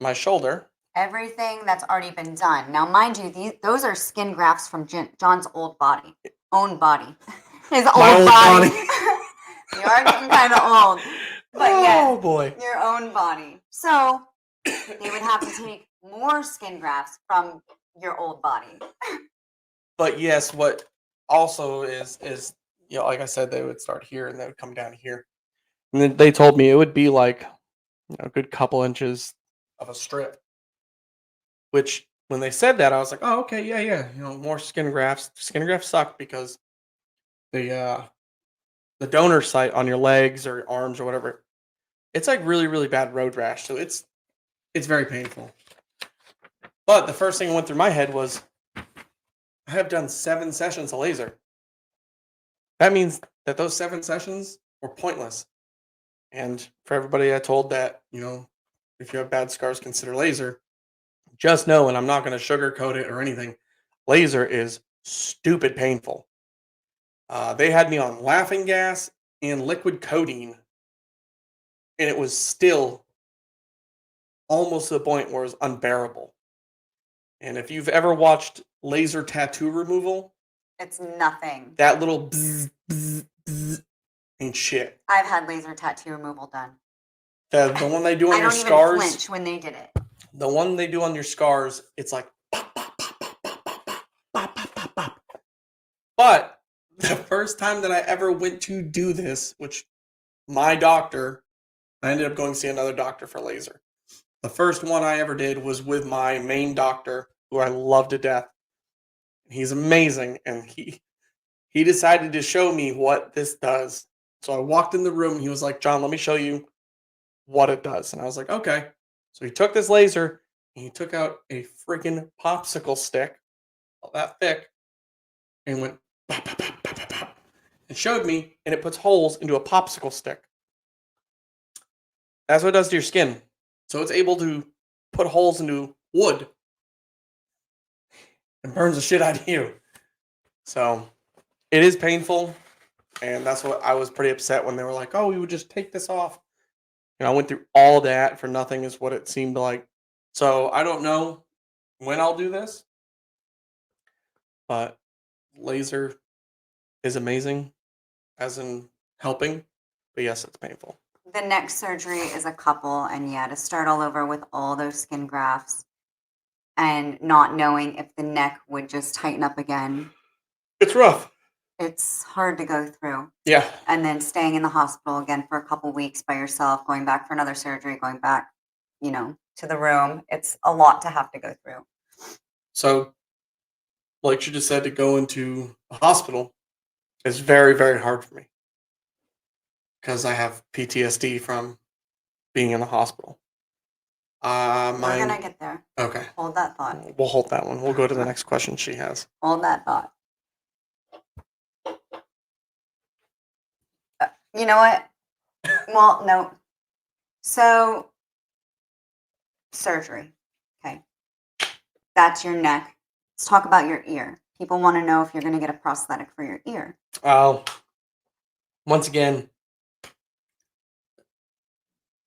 my shoulder. Everything that's already been done. Now, mind you, those are skin grafts from John's old body. Own body. His My old old body. body. You are getting kind of old. But Oh yes, boy. your own body. So they would have to take more skin grafts from your old body. But yes, what also is like I said, they would start here and they would come down here. And then they told me it would be like a good couple inches of a strip. Which when they said that, I was like, oh, okay, yeah, yeah. More skin grafts. Skin grafts suck because the donor site on your legs or arms or whatever, it's like really, really bad road rash. So it's very painful. But the first thing that went through my head was I have done 7 sessions of laser. That means that those 7 sessions were pointless. And for everybody I told that, if you have bad scars, consider laser. Just know, and I'm not going to sugarcoat it or anything, laser is stupid painful. They had me on laughing gas and liquid codeine, and it was still almost to the point where it was unbearable. And if you've ever watched laser tattoo removal, It's nothing. that little bzz, bzz, bzz ain't shit. I've had laser tattoo removal done. The one they do on I your don't even scars, flinch when they did it. the one they do on your scars, it's like pop, pop, pop, pop, pop, pop, pop, pop, pop, pop, pop. But the first time that I ever went to do this, which my doctor, I ended up going to see another doctor for laser. The first one I ever did was with my main doctor, who I love to death. He's amazing, and he decided to show me what this does. So I walked in the room, and he was like, "John, let me show you what it does." And I was like, "Okay." So he took this laser, and he took out a freaking popsicle stick, that thick, and went pop, pop, pop, pop, pop, pop, and showed me, and it puts holes into a popsicle stick. That's what it does to your skin. So it's able to put holes into wood and burns the shit out of you. So it is painful, and that's what I was pretty upset when they were like, "Oh, we would just take this off." I went through all that for nothing, is what it seemed like. So I don't know when I'll do this, but laser is amazing, as in helping. But yes, it's painful. The next surgery is a couple, and yeah, to start all over with all those skin grafts and not knowing if the neck would just tighten up again. It's rough. It's hard to go through. Yeah. And then staying in the hospital again for a couple weeks by yourself, going back for another surgery, going back, to the room. It's a lot to have to go through. So, like you just said, to go into a hospital is very, very hard for me because I have PTSD from being in the hospital. We're Mine. gonna get there. Okay. Hold that thought. We'll hold that one. We'll go to the next question she has. Hold that thought. You know what? Well, no. So, surgery. Okay. That's your neck. Let's talk about your ear. People want to know if you're going to get a prosthetic for your ear. Once again,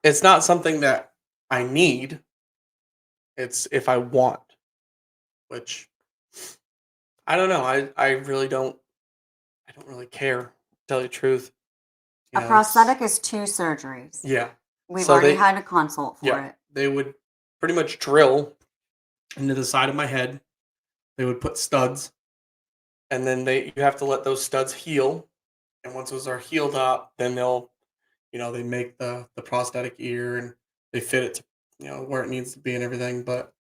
it's not something that I need. It's if I want, which I don't know. I really don't. I don't really care. To tell you the truth. A prosthetic is 2 surgeries. Yeah. We've already had a consult for it. They would pretty much drill into the side of my head. They would put studs and then you have to let those studs heal. And once those are healed up, then they'll, they make the prosthetic ear and they fit it to, where it needs to be and everything. But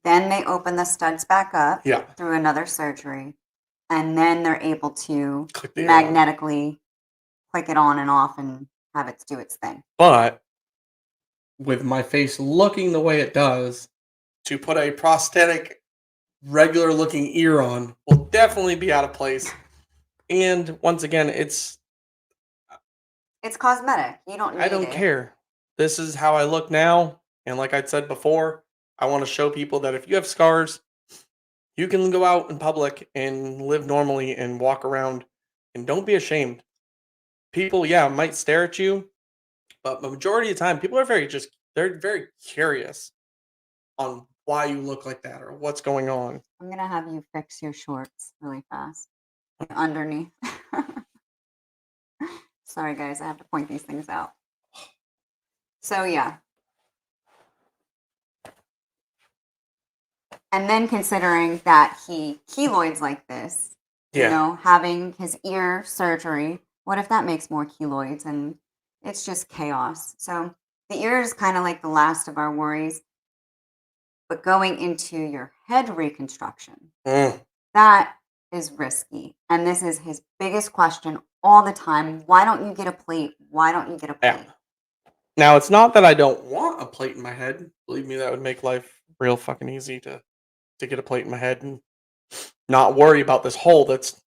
Then they open the studs back up yeah, through another surgery, and then they're able to click the ear on. magnetically click it on and off and have it do its thing. But with my face looking the way it does, to put a prosthetic, regular looking ear on will definitely be out of place. And once again, It's cosmetic. You don't need I don't it. care. This is how I look now. And like I said before, I want to show people that if you have scars, you can go out in public and live normally and walk around and don't be ashamed. People, yeah, might stare at you, but the majority of the time, people are they're very curious on why you look like that or what's going on. I'm going to have you fix your shorts really fast. Underneath. Sorry, guys. I have to point these things out. So, yeah. And then considering that he keloids like this, Yeah. having his ear surgery, what if that makes more keloids? And it's just chaos. So the ear is kind of like the last of our worries. But going into your head reconstruction, that is risky. And this is his biggest question all the time. Why don't you get a plate? Why don't you get a plate? Yeah. Now, it's not that I don't want a plate in my head. Believe me, that would make life real fucking easy to get a plate in my head and not worry about this hole that's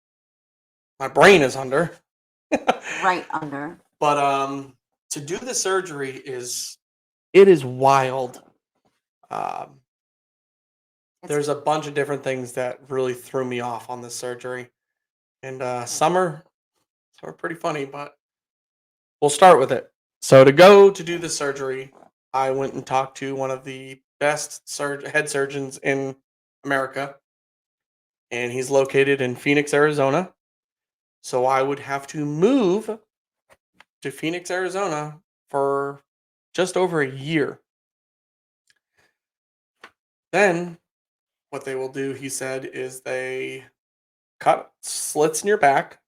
my brain is under. Right under. But to do the surgery it is wild. There's a bunch of different things that really threw me off on this surgery. And some are pretty funny, but we'll start with it. So to go to do the surgery, I went and talked to one of the best head surgeons in America, and he's located in Phoenix, Arizona. So I would have to move to Phoenix, Arizona for just over a year. Then what they will do, he said, is they cut slits in your back.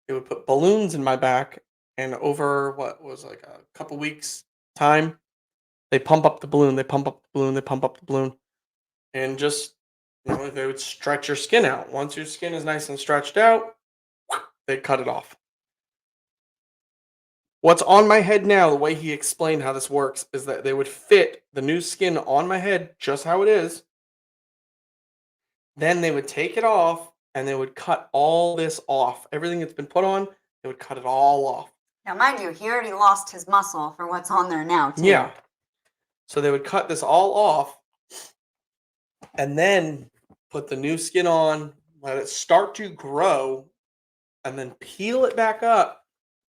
They would put balloons in my back, and over what was like a couple weeks time, they pump up the balloon, they pump up the balloon, they pump up the balloon, and just they would stretch your skin out. Once your skin is nice and stretched out, they cut it off. What's on my head now, the way he explained how this works, is that they would fit the new skin on my head just how it is. Then they would take it off and they would cut all this off. Everything that's been put on, they would cut it all off. Now, mind you, he already lost his muscle for what's on there now, too. Yeah. So they would cut this all off and then put the new skin on, let it start to grow, and then peel it back up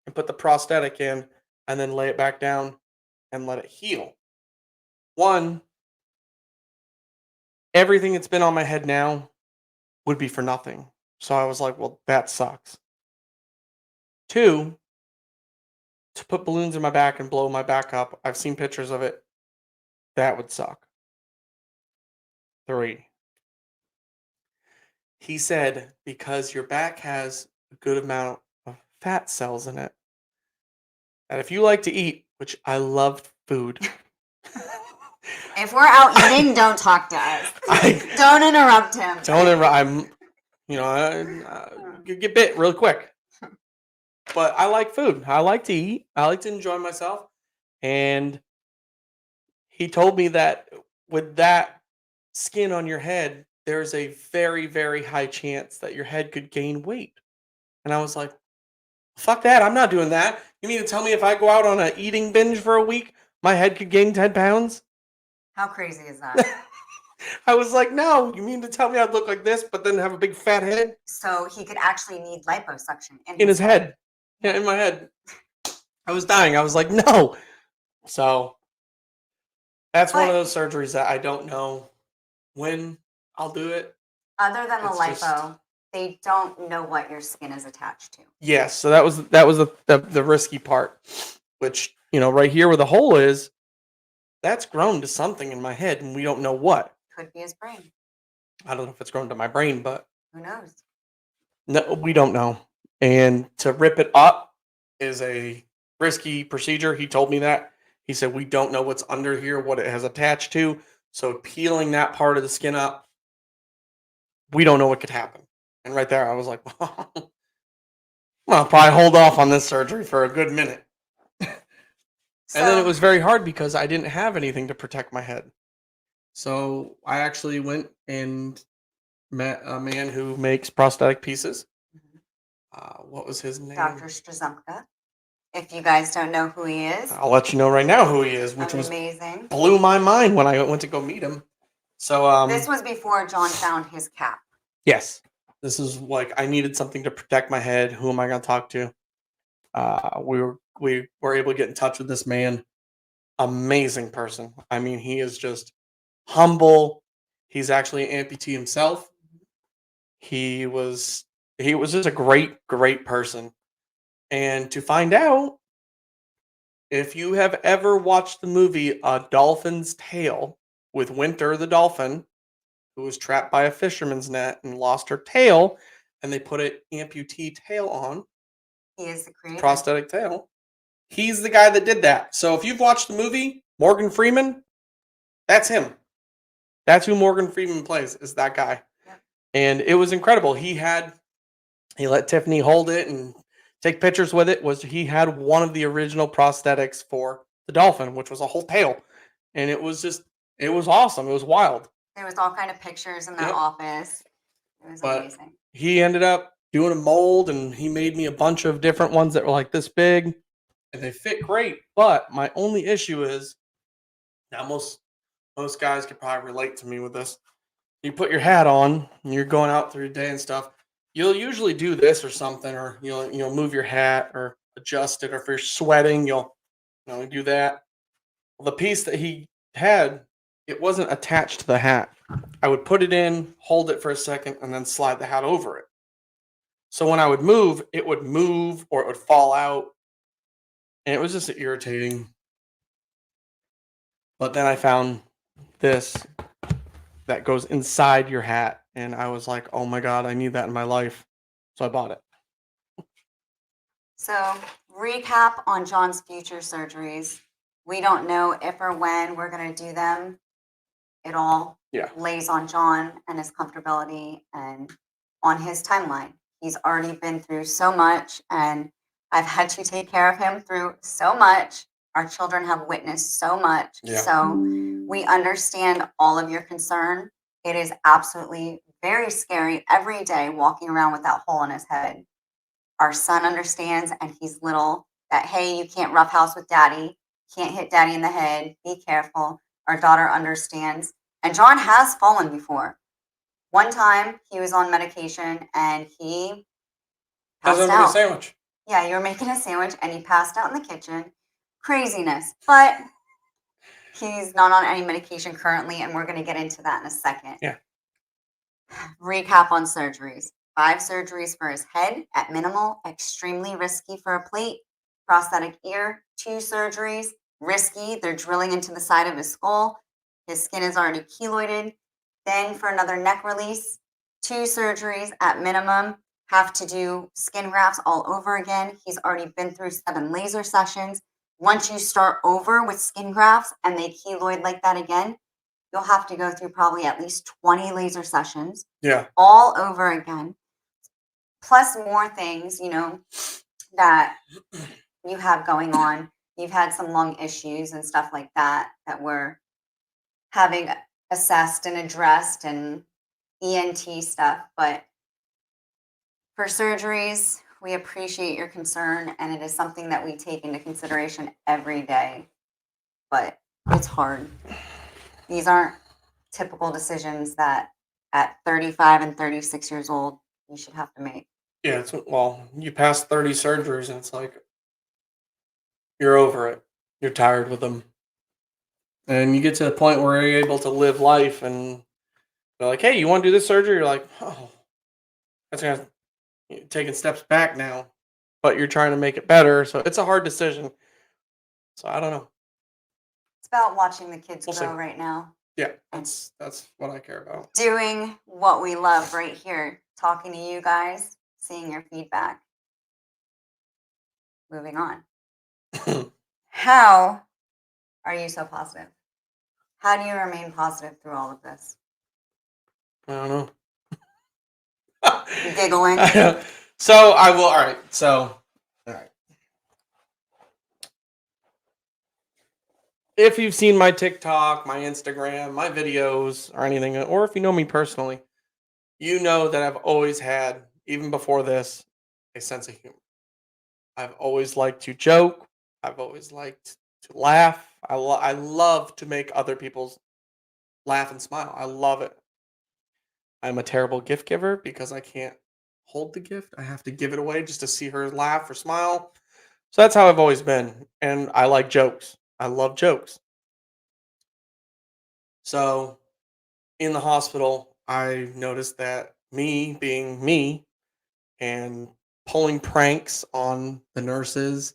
and put the prosthetic in, and then lay it back down and let it heal. One, everything that's been on my head now would be for nothing. So I was like, well, that sucks. Two, to put balloons in my back and blow my back up, I've seen pictures of it. That would suck. Three, he said, because your back has a good amount of fat cells in it, that if you like to eat, which I love food. If we're out eating, don't talk to us. Don't interrupt him. Don't interrupt. I get bit real quick. But I like food. I like to eat. I like to enjoy myself. And he told me that with that skin on your head, there's a very, very high chance that your head could gain weight. And I was like, fuck that. I'm not doing that. You mean to tell me if I go out on an eating binge for a week, my head could gain 10 pounds? How crazy is that? I was like, no. You mean to tell me I'd look like this, but then have a big fat head? So he could actually need liposuction in his head. Yeah, in my head. I was dying. I was like, no. So that's one of those surgeries that I don't know when I'll do it. Other than the lipo, they don't know what your skin is attached to. Yes, so that was the risky part, which right here where the hole is, that's grown to something in my head, and we don't know what. Could be his brain. I don't know if it's grown to my brain, but who knows? No, we don't know. And to rip it up is a risky procedure. He told me that. He said, we don't know what's under here, what it has attached to. So peeling that part of the skin up, we don't know what could happen. And right there, I was like, well, I'll probably hold off on this surgery for a good minute. And then it So, was very hard because I didn't have anything to protect my head. So I actually went and met a man who makes prosthetic pieces. mhm, What was his Dr. name? Strzelanka, if you guys don't know who he is, I'll let you know right now who he is, which was amazing. blew my mind when I went to go meet him. So This was before John found his cap. yes, this is like I needed something to protect my head. Who am I going to talk to? We were able to get in touch with this man. Amazing person. I mean, he is just humble. He's actually an amputee himself. He was he was just a great person. And to find out, if you have ever watched the movie A Dolphin's Tale with Winter the dolphin, who was trapped by a fisherman's net and lost her tail, and they put an amputee tail on, He is the creator. prosthetic tail. He's the guy that did that. So if you've watched the movie, Morgan Freeman, that's him. That's who Morgan Freeman plays, is that guy. Yep. And it was incredible. He let Tiffany hold it and take pictures with it. He had one of the original prosthetics for the dolphin, which was a whole tail. And it was awesome. It was wild. There was all kind of pictures in their Yep. office. It was But amazing. he ended up doing a mold and he made me a bunch of different ones that were like this big and they fit great. But my only issue is now most guys could probably relate to me with this. You put your hat on and you're going out through your day and stuff. You'll usually do this or something, or you'll move your hat or adjust it, or if you're sweating, you'll do that. Well, the piece that he had, it wasn't attached to the hat. I would put it in, hold it for a second, and then slide the hat over it. So when I would move, it would move or it would fall out. And it was just irritating. But then I found this that goes inside your hat. And I was like, oh my God, I need that in my life. So I bought it. So, recap on John's future surgeries. We don't know if or when we're going to do them. It all Yeah. lays on John and his comfortability and on his timeline. He's already been through so much, and I've had to take care of him through so much. Our children have witnessed so much. Yeah. So, we understand all of your concern. It is absolutely very scary every day walking around with that hole in his head. Our son understands, and he's little, that, hey, you can't roughhouse with daddy, can't hit daddy in the head, be careful. Our daughter understands. And John has fallen before. One time he was on medication and he As passed I'm making a out. sandwich. Yeah, you were making a sandwich and he passed out in the kitchen. Craziness. But he's not on any medication currently, and we're going to get into that in a second. Yeah. Recap on surgeries. 5 surgeries for his head at minimal, extremely risky for a plate. Prosthetic ear, 2 surgeries, risky. They're drilling into the side of his skull. His skin is already keloided. Then for another neck release, 2 surgeries at minimum. Have to do skin grafts all over again. He's already been through 7 laser sessions. Once you start over with skin grafts and they keloid like that again, you'll have to go through probably at least 20 laser sessions Yeah. all over again, plus more things, that you have going on. You've had some lung issues and stuff like that that we're having assessed and addressed, and ENT stuff. But for surgeries, we appreciate your concern, and it is something that we take into consideration every day. But it's hard. These aren't typical decisions that at 35 and 36 years old you should have to make. Yeah. You pass 30 surgeries and it's like you're over it. You're tired with them. And you get to the point where you're able to live life and they're like, hey, you want to do this surgery? You're like, oh, that's gonna taking steps back now. But you're trying to make it better. So it's a hard decision. So I don't know. It's about watching the kids We'll grow see. right now, Yeah, that's what I care about. doing what we love right here, talking to you guys, seeing your feedback. Moving on. How are you so positive? How do you remain positive through all of this? I don't know. Giggling. So I will. All right. So, all right. If you've seen my TikTok, my Instagram, my videos, or anything, or if you know me personally, you know that I've always had, even before this, a sense of humor. I've always liked to joke. I've always liked to laugh. I love to make other people laugh and smile. I love it. I'm a terrible gift giver because I can't hold the gift. I have to give it away just to see her laugh or smile. So that's how I've always been. And I like jokes. I love jokes. So in the hospital, I noticed that me being me and pulling pranks on the nurses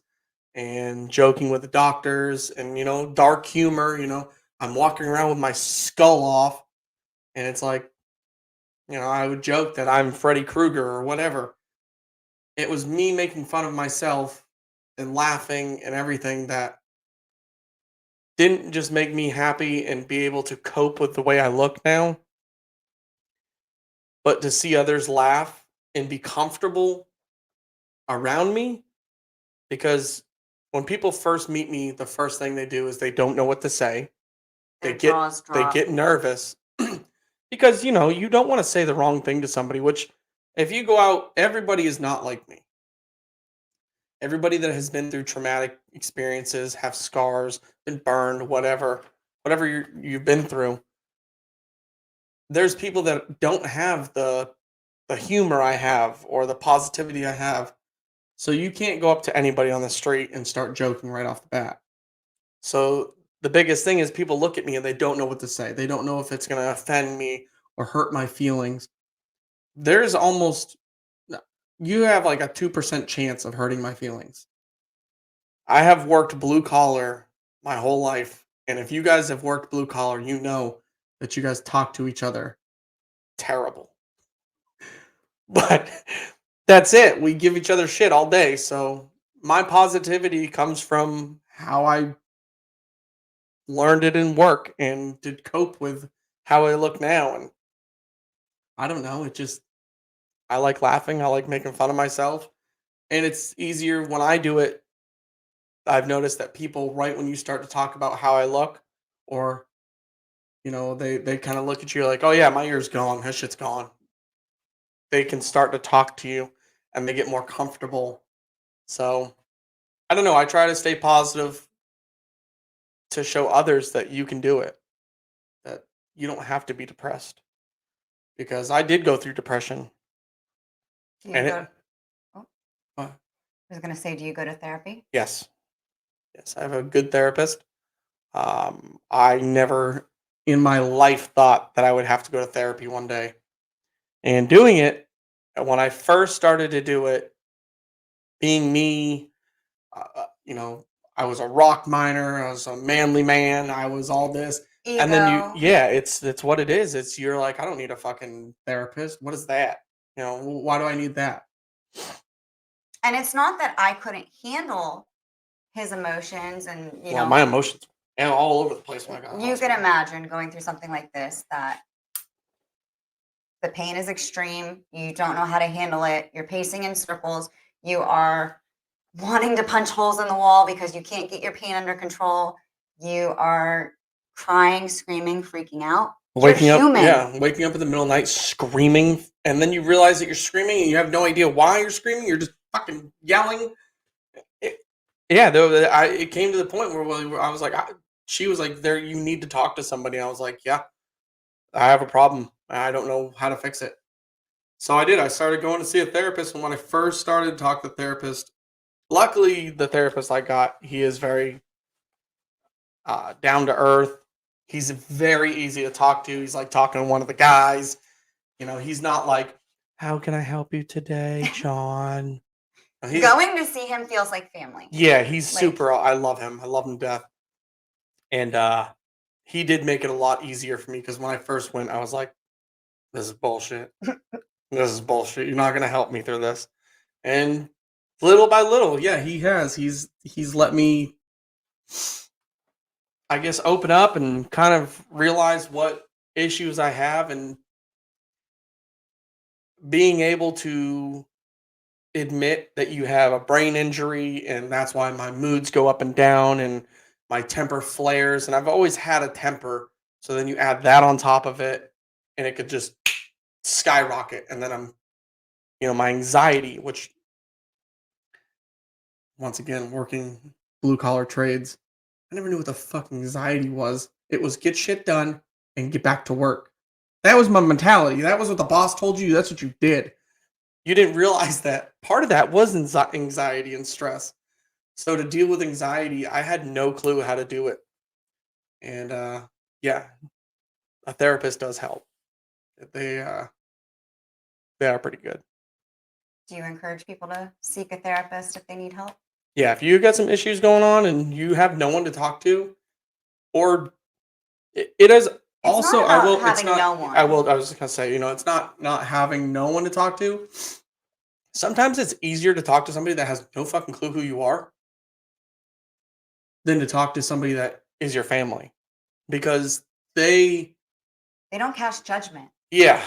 and joking with the doctors and, dark humor, I'm walking around with my skull off and it's like, I would joke that I'm Freddy Krueger or whatever. It was me making fun of myself and laughing and everything that didn't just make me happy and be able to cope with the way I look now, but to see others laugh and be comfortable around me. Because when people first meet me, the first thing they do is they don't know what to say. They Their get jaws they drop. get nervous because you don't want to say the wrong thing to somebody, which if you go out, everybody is not like me. Everybody that has been through traumatic experiences, have scars, been burned, whatever you've been through. There's people that don't have the humor I have or the positivity I have. So you can't go up to anybody on the street and start joking right off the bat. So the biggest thing is people look at me and they don't know what to say. They don't know if it's going to offend me or hurt my feelings. There's almost you have like a 2% chance of hurting my feelings. I have worked blue collar my whole life, and if you guys have worked blue collar, you know that you guys talk to each other terrible. But that's it. We give each other shit all day. So my positivity comes from how I learned it in work and did cope with how I look now. And I don't know. I like laughing. I like making fun of myself. And it's easier when I do it. I've noticed that people, right when you start to talk about how I look, or, they kind of look at you like, oh, yeah, my ear's gone. That shit's gone. They can start to talk to you and they get more comfortable. So I don't know. I try to stay positive to show others that you can do it, that you don't have to be depressed. Because I did go through depression. Do you And go? it, Oh, uh, I was going to say, do you go to therapy? yes, yes, I have a good therapist. I never in my life thought that I would have to go to therapy one day. And doing it, when I first started to do it, being me, you know, I was a rock miner, I was a manly man, I was all this. And then Ego. yeah, it's what it is. It's you're like, I don't need a fucking therapist. What is that? Why do I need that? And it's not that I couldn't handle his emotions and, Well, my emotions and all over the place when I got to the you can hospital. imagine going through something like this, that the pain is extreme. You don't know how to handle it. You're pacing in circles. You are wanting to punch holes in the wall because you can't get your pain under control. You are crying, screaming, freaking out. You're human. Waking up in the middle of the night screaming, and then you realize that you're screaming and you have no idea why you're screaming. You're just fucking yelling. It, yeah, though it came to the point where I was like, she was like, "There, you need to talk to somebody." I was like, "Yeah, I have a problem. I don't know how to fix it." So I did. I started going to see a therapist, and when I first started to talk to the therapist, luckily the therapist I got, he is very down to earth. He's very easy to talk to. He's like talking to one of the guys. He's not like, "How can I help you today, John?" He's Going to see him feels like family. Yeah, he's Like, super. I love him. I love him to death. And he did make it a lot easier for me because when I first went, I was like, "This is bullshit." This is bullshit. You're not going to help me through this. And little by little, yeah, he has. He's let me, I guess, open up and kind of realize what issues I have, and being able to admit that you have a brain injury, and that's why my moods go up and down and my temper flares, and I've always had a temper. So then you add that on top of it, and it could just skyrocket. And then my anxiety, which, once again, working blue collar trades, I never knew what the fuck anxiety was. It was get shit done and get back to work. That was my mentality. That was what the boss told you. That's what you did. You didn't realize that part of that was anxiety and stress. So to deal with anxiety, I had no clue how to do it. And yeah, a therapist does help. They they are pretty good. Do you encourage people to seek a therapist if they need help? Yeah, if you got some issues going on and you have no one to talk to, or it is It's also, not I about will, it's having not, no one. I was just gonna say, it's not having no one to talk to. Sometimes it's easier to talk to somebody that has no fucking clue who you are than to talk to somebody that is your family, because they, They don't cast judgment. yeah,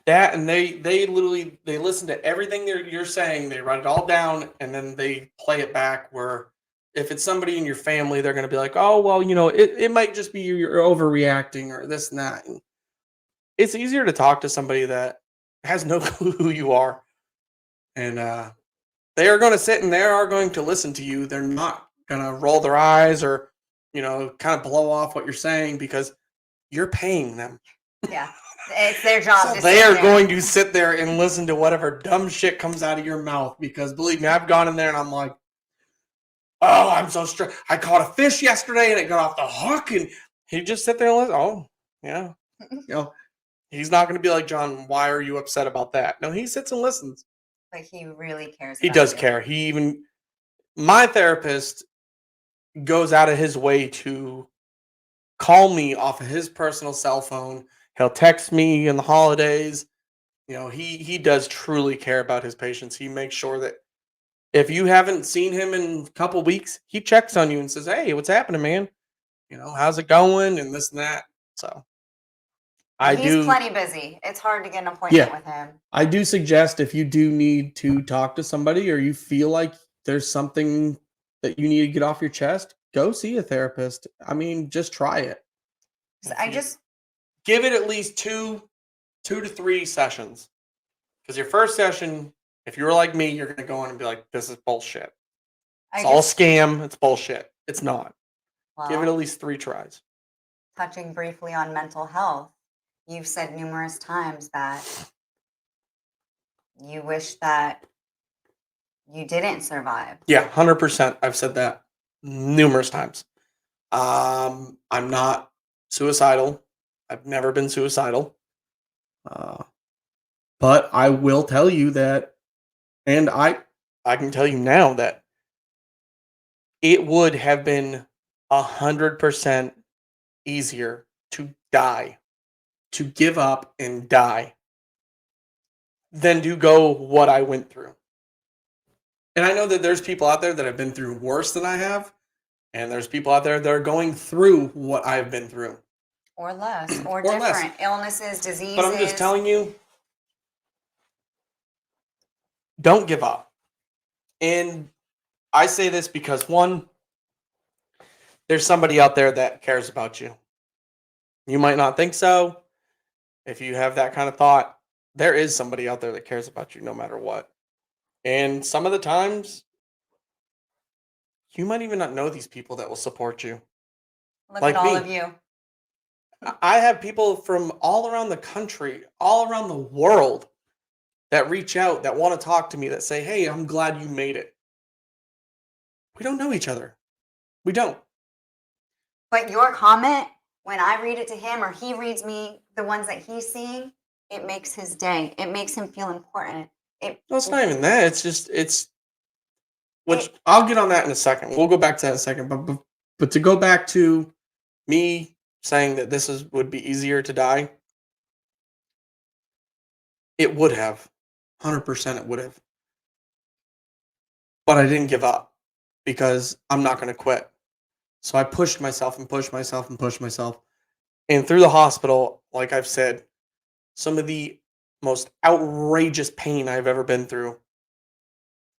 that, and they literally, they listen to everything you're saying, they write it all down, and then they play it back. Where if it's somebody in your family, they're gonna be like, oh well, it might just be you're overreacting or this and that. And it's easier to talk to somebody that has no clue who you are, and they are going to sit and they are going to listen to you. They're not going to roll their eyes or kind of blow off what you're saying, because you're paying them. Yeah. It's their job So to they sit are there. going to sit there and listen to whatever dumb shit comes out of your mouth, because believe me, I've gone in there and I'm like, oh, I'm so stressed. I caught a fish yesterday and it got off the hook, and he just sit there and listen. Oh, yeah. He's not going to be like, John, why are you upset about that? No, he sits and listens. But he really cares He about does you. care. My therapist goes out of his way to call me off of his personal cell phone. He'll text me in the holidays. He does truly care about his patients. He makes sure that if you haven't seen him in a couple weeks, he checks on you and says, "Hey, what's happening, man? How's it going?" And this and that. So I He's do, plenty busy. It's hard to get an appointment yeah, with him. I do suggest, if you do need to talk to somebody, or you feel like there's something that you need to get off your chest, go see a therapist. I mean, just try it. So If I you just give it at least two to three sessions, because your first session, if you're like me, you're gonna go in and be like, "This is bullshit. It's all scam. It's bullshit." It's not. Give it at least 3 tries. touching briefly on mental health, you've said numerous times that you wish that you didn't survive. Yeah, 100%. I've said that numerous times. I'm not suicidal. I've never been suicidal. Uh, but I will tell you that, and I can tell you now that it would have been 100% easier to die, to give up and die, than to go what I went through. And I know that there's people out there that have been through worse than I have, and there's people out there that are going through what I've been through. Or less, or Or less. different illnesses, diseases. But I'm just telling you, don't give up. And I say this because, one, there's somebody out there that cares about you. You might not think so. If you have that kind of thought, there is somebody out there that cares about you no matter what. And some of the times, you might even not know these people that will support you. Look Like at all me. of you. I have people from all around the country, all around the world, that reach out, that want to talk to me, that say, "Hey, I'm glad you made it." We don't know each other. We don't. But your comment, when I read it to him or he reads me the ones that he's seeing, it makes his day. It makes him feel important. No, it's not even that. Which I'll get on that in a second. We'll go back to that in a second. But to go back to me saying that would be easier to die. It would have. 100% it would have. But I didn't give up because I'm not going to quit. So I pushed myself and pushed myself and pushed myself. And through the hospital, like I've said, some of the most outrageous pain I've ever been through,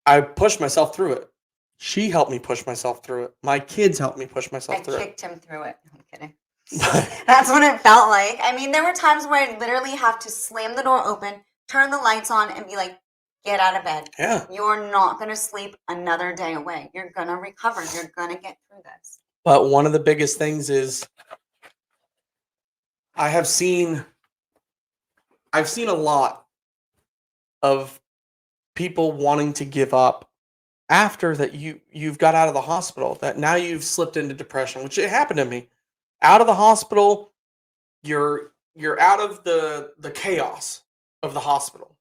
I pushed myself through it. She helped me push myself through it. My kids helped me push I myself through kicked him through it. I'm kidding. it. That's what it felt like. I mean, there were times where I'd literally have to slam the door open, turn the lights on, and be like, get out of bed. Yeah. You're not going to sleep another day away. You're going to recover. You're going to get through this. But one of the biggest things is I've seen a lot of people wanting to give up after that you've got out of the hospital, that now you've slipped into depression, which it happened to me. Out of the hospital, you're out of the chaos of the hospital.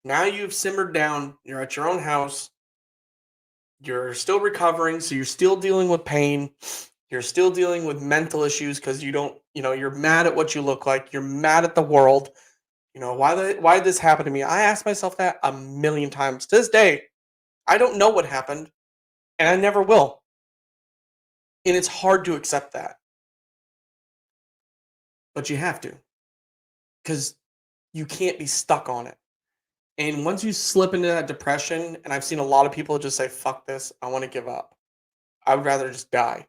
Now you've simmered down, you're at your own house, you're still recovering, so you're still dealing with pain, you're still dealing with mental issues because you're mad at what you look like, you're mad at the world. Why did this happen to me? I asked myself that a million times. To this day, I don't know what happened, and I never will. And it's hard to accept that. But you have to. Because you can't be stuck on it. And once you slip into that depression, and I've seen a lot of people just say, fuck this, I want to give up. I would rather just die.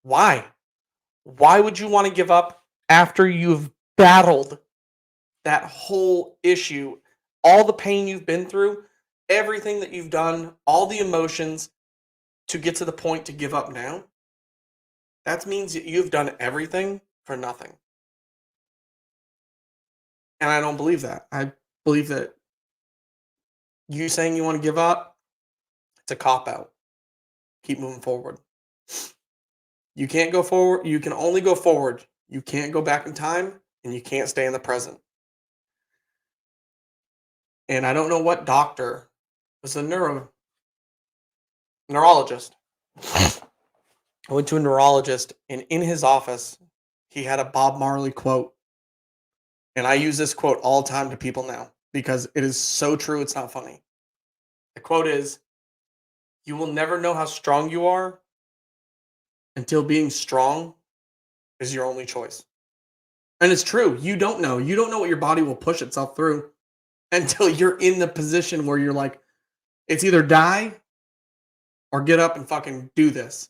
Why? Why would you want to give up after you've battled that whole issue, all the pain you've been through, everything that you've done, all the emotions to get to the point to give up now? That means that you've done everything for nothing. And I don't believe that. I believe that you saying you want to give up, it's a cop out. Keep moving forward. You can't go forward. You can only go forward. You can't go back in time, and you can't stay in the present. And I don't know what doctor was a neurologist. I went to a neurologist, and in his office, he had a Bob Marley quote. And I use this quote all the time to people now because it is so true, it's not funny. The quote is, "You will never know how strong you are until being strong is your only choice." And it's true. You don't know. You don't know what your body will push itself through until you're in the position where you're like, it's either die or get up and fucking do this.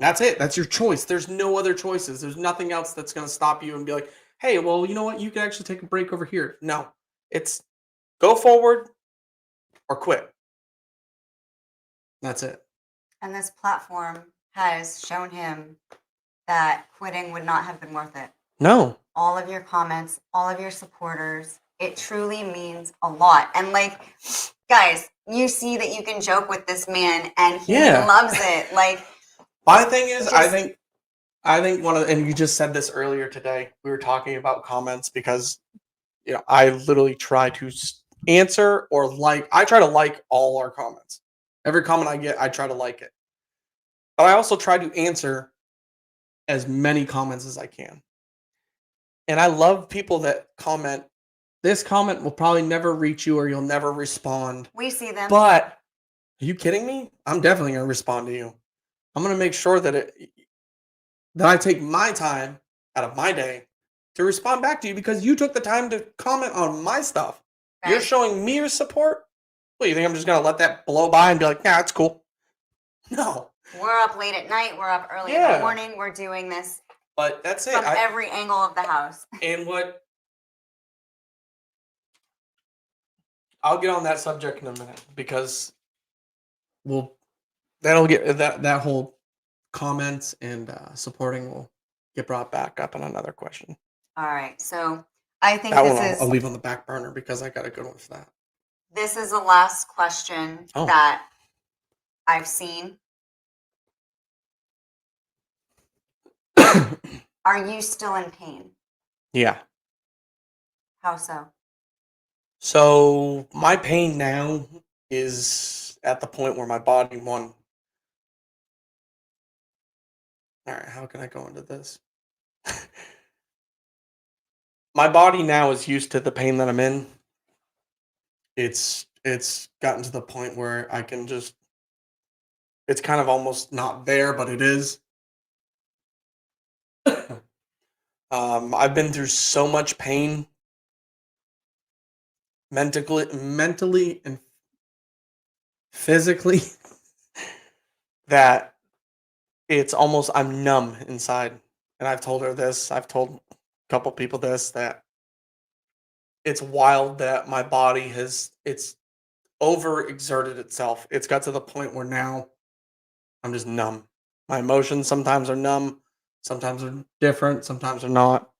That's it. That's your choice. There's no other choices. There's nothing else that's going to stop you and be like, hey, well, you know what? You can actually take a break over here. No, it's go forward or quit. That's it. And this platform has shown him that quitting would not have been worth it. No. All of your comments, all of your supporters, it truly means a lot. And like, guys, you see that you can joke with this man and he loves it. Like, my thing is, I think and you just said this earlier today. We were talking about comments because I literally try to answer or I try to like all our comments. Every comment I get, I try to like it. But I also try to answer as many comments as I can. And I love people that comment, this comment will probably never reach you or you'll never respond. We see them. But are you kidding me? I'm definitely going to respond to you. I'm going to make sure that I take my time out of my day to respond back to you because you took the time to comment on my stuff. Right. You're showing me your support. What, you think I'm just going to let that blow by and be like, yeah, it's cool? No. We're up late at night. We're up early in the morning. We're doing this. But that's it. From every angle of the house. And I'll get on that subject in a minute because that'll get that whole comments and supporting will get brought back up in another question. All right. So I think I'll leave on the back burner because I got a good one for that. This is the last question that I've seen. Are you still in pain? Yeah. How so? So my pain now is at the point where my body won. All right, how can I go into this? my body now is used to the pain that I'm in. It's gotten to the point where I can just it's kind of almost not there, but it is. I've been through so much pain mentally and physically that it's almost I'm numb inside. And I've told her this. I've told a couple people this that it's wild that my body has it's overexerted itself. It's got to the point where now I'm just numb. My emotions sometimes are numb, sometimes are different, sometimes are not.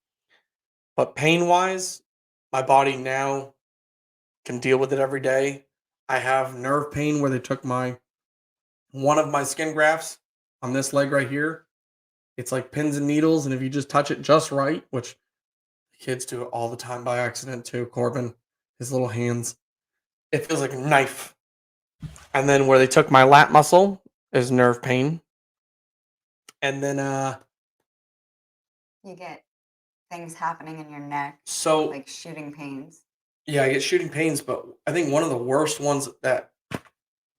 But pain wise, my body now can deal with it every day. I have nerve pain where they took my one of my skin grafts on this leg right here. It's like pins and needles, and if you just touch it just right, which kids do it all the time by accident too, Corbin, his little hands, it feels like a knife. And then where they took my lat muscle is nerve pain. And then You get things happening in your neck, so like shooting pains. yeah, I get shooting pains, but I think one of the worst ones that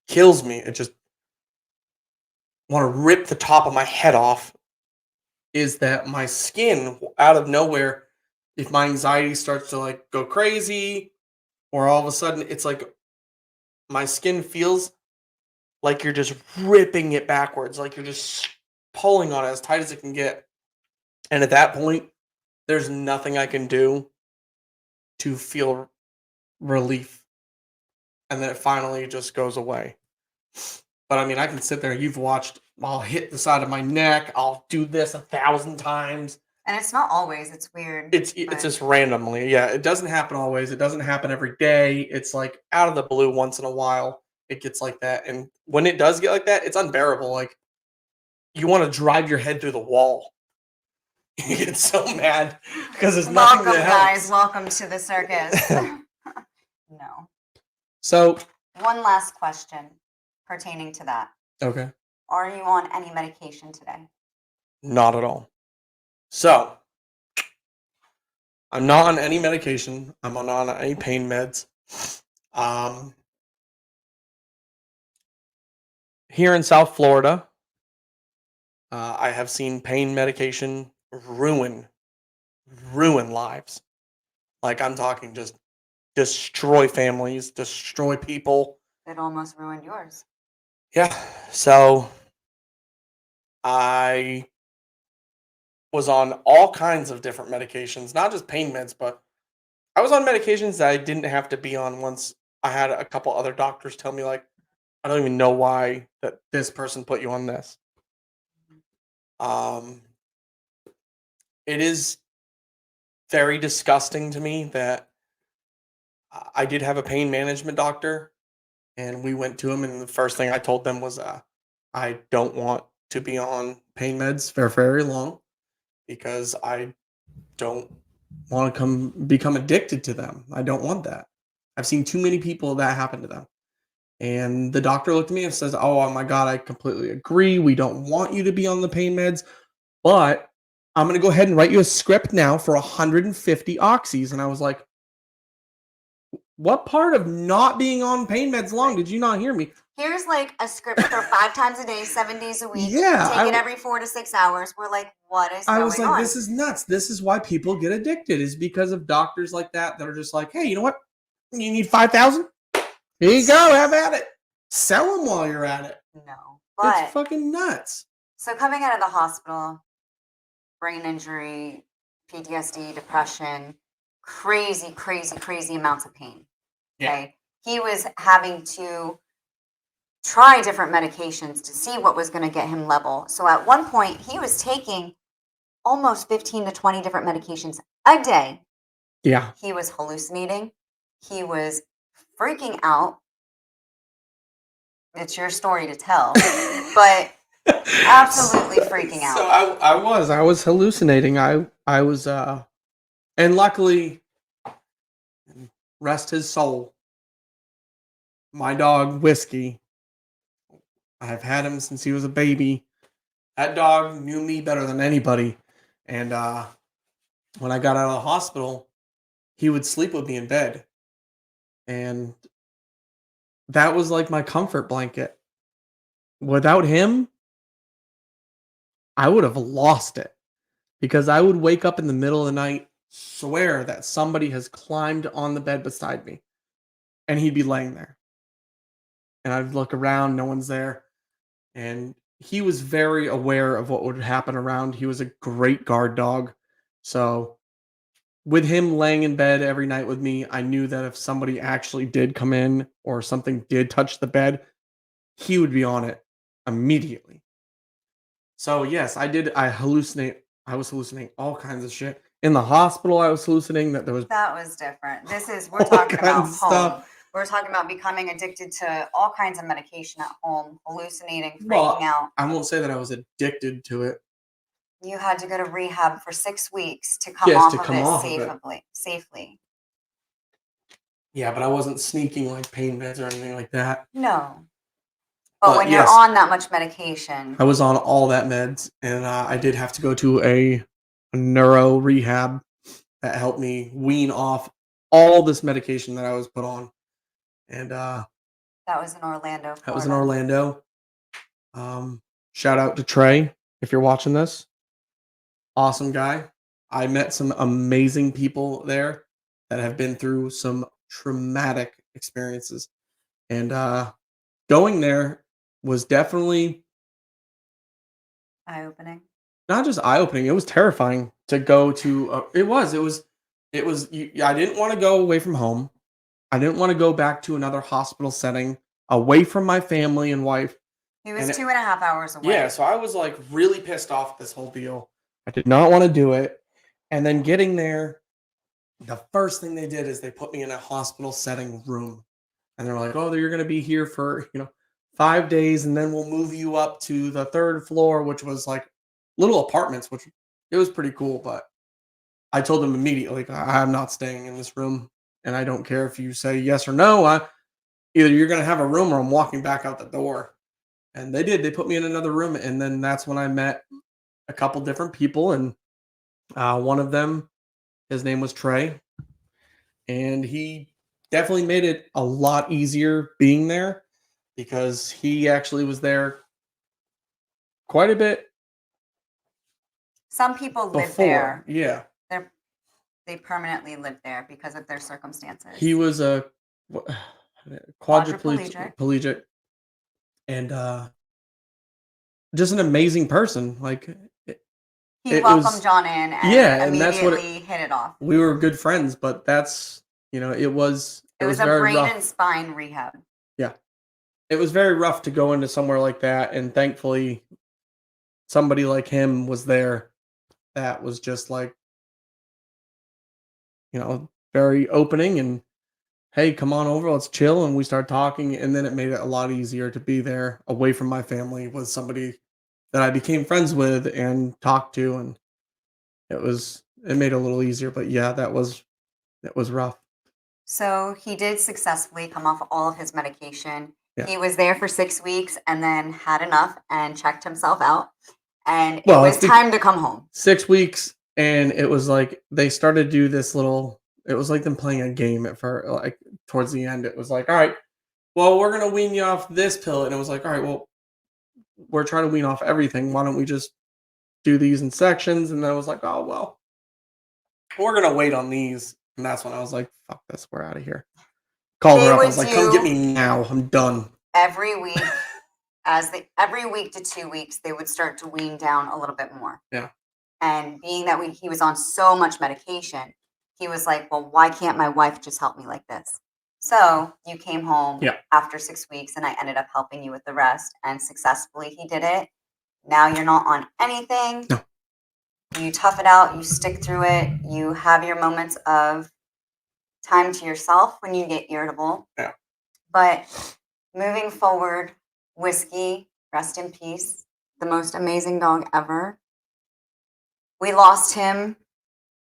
kills me, it just want to rip the top of my head off, is that my skin out of nowhere, if my anxiety starts to like go crazy, or all of a sudden it's like my skin feels like you're just ripping it backwards, like you're just pulling on it as tight as it can get. And at that point, there's nothing I can do to feel relief. And then it finally just goes away. But I mean, I can sit there. You've watched. I'll hit the side of my neck. I'll do this 1,000 times. And it's not always. It's weird. It's but just randomly. Yeah, it doesn't happen always. It doesn't happen every day. It's like out of the blue once in a while. It gets like that, and when it does get like that, it's unbearable. Like you want to drive your head through the wall. You get so mad because there's nothing welcome, that guys. helps. Welcome to the circus. No. So One last question pertaining to that. okay, Are you on any medication today? not at all. So I'm not on any medication. I'm not on any pain meds. Um, Here in South Florida, I have seen pain medication ruin lives. Like I'm talking just destroy families, destroy people. It almost ruined yours. Yeah. So I was on all kinds of different medications, not just pain meds, but I was on medications that I didn't have to be on once I had a couple other doctors tell me like, I don't even know why that this person put you on this. Um, it is very disgusting to me that I did have a pain management doctor, and we went to him, and the first thing I told them was, I don't want to be on pain meds for very long because I don't want to become addicted to them. I don't want that. I've seen too many people that happen to them. And the doctor looked at me and says, "Oh my God, I completely agree. We don't want you to be on the pain meds, but I'm going to go ahead and write you a script now for 150 oxys." And I was like, what part of not being on pain meds long did you not hear me? Here's like a script for 5 times a day, 7 days a week. Yeah, Take it every 4 to 6 hours. We're like, what is I going was like, on? this is nuts. This is why people get addicted, is because of doctors like that that are just like, hey, you know what? You need 5,000? Here you go. Have at it. Sell them while you're at it. No. It's But fucking nuts. so coming out of the hospital, brain injury, PTSD, depression, crazy, crazy, crazy amounts of pain. Yeah. Okay. He was having to try different medications to see what was going to get him level. So at one point, he was taking almost 15 to 20 different medications a day. Yeah. He was hallucinating. He was freaking out. It's your story to tell, but absolutely freaking out. So I was hallucinating. I was and luckily, rest his soul, my dog Whiskey. I have had him since he was a baby. That dog knew me better than anybody, and when I got out of the hospital, he would sleep with me in bed, and that was like my comfort blanket. Without him, I would have lost it because I would wake up in the middle of the night, swear that somebody has climbed on the bed beside me, and he'd be laying there. And I'd look around, no one's there. And he was very aware of what would happen around. He was a great guard dog. So, with him laying in bed every night with me, I knew that if somebody actually did come in or something did touch the bed, he would be on it immediately. So yes, I did. I hallucinate. I was hallucinating all kinds of shit in the hospital. I was hallucinating that there was That was different. We're all talking kinds about of home. stuff. We're talking about becoming addicted to all kinds of medication at home, hallucinating, freaking Well, out. I won't say that I was addicted to it. You had to go to rehab for 6 weeks to come Yes, to off of come it off of it. safely. Yeah, but I wasn't sneaking like pain meds or anything like that. No. But But when you're yes, on that much medication, I was on all that meds, and I did have to go to a neuro rehab that helped me wean off all this medication that I was put on. And that was in Orlando, that was in Florida. Orlando. Um, Shout out to Trey if you're watching this. Awesome guy. I met some amazing people there that have been through some traumatic experiences. And going there was definitely Eye-opening. not just eye-opening, it was terrifying to go to I didn't want to go away from home. I didn't want to go back to another hospital setting away from my family and wife. He was And 2.5 hours away. yeah, so I was like really pissed off at this whole deal. I did not want to do it. And then getting there, the first thing they did is they put me in a hospital setting room. And they're like, "Oh, you're going to be here for, 5 days, and then we'll move you up to the third floor," which was like little apartments, which it was pretty cool. But I told them immediately, I'm not staying in this room. And I don't care if you say yes or no. Either you're going to have a room or I'm walking back out the door. And they did. They put me in another room. And then that's when I met a couple different people. And one of them, his name was Trey. And he definitely made it a lot easier being there because he actually was there quite a bit Some people live before. there. Yeah. They permanently live there because of their circumstances. He was a Quadriplegic. quadriplegic and just an amazing person. Like He it welcomed was, John in and yeah, and that's what immediately hit it off. we were good friends, but that's, it was It was a very brain rough. and spine rehab. Yeah. It was very rough to go into somewhere like that, and thankfully somebody like him was there that was just like, very opening and, "Hey, come on over, let's chill," and we started talking, and then it made it a lot easier to be there away from my family with somebody that I became friends with and talked to, and it made it a little easier, but yeah, that was rough. So he did successfully come off all of his medication. Yeah. He was there for 6 weeks and then had enough and checked himself out. And it Well, was time to come home. 6 weeks, and it was like they started to do this little it was like them playing a game at first, like, towards the end, it was like, "Alright, well, we're gonna wean you off this pill," and it was like, "Alright, well, we're trying to wean off everything, why don't we just do these in sections?" And I was like, "Oh, well, we're gonna wait on these," and that's when I was like, "Fuck this, we're out of here." Called They her up, I would was like, "Come get do me now, I'm done." every week. Every week to 2 weeks, they would start to wean down a little bit more. Yeah. And being that he was on so much medication, he was like, well, why can't my wife just help me like this? So you came home Yeah. after 6 weeks, and I ended up helping you with the rest. And successfully, he did it. Now you're not on anything. No. You tough it out. You stick through it. You have your moments of time to yourself when you get irritable. Yeah. But moving forward, Whiskey, rest in peace, the most amazing dog ever. We lost him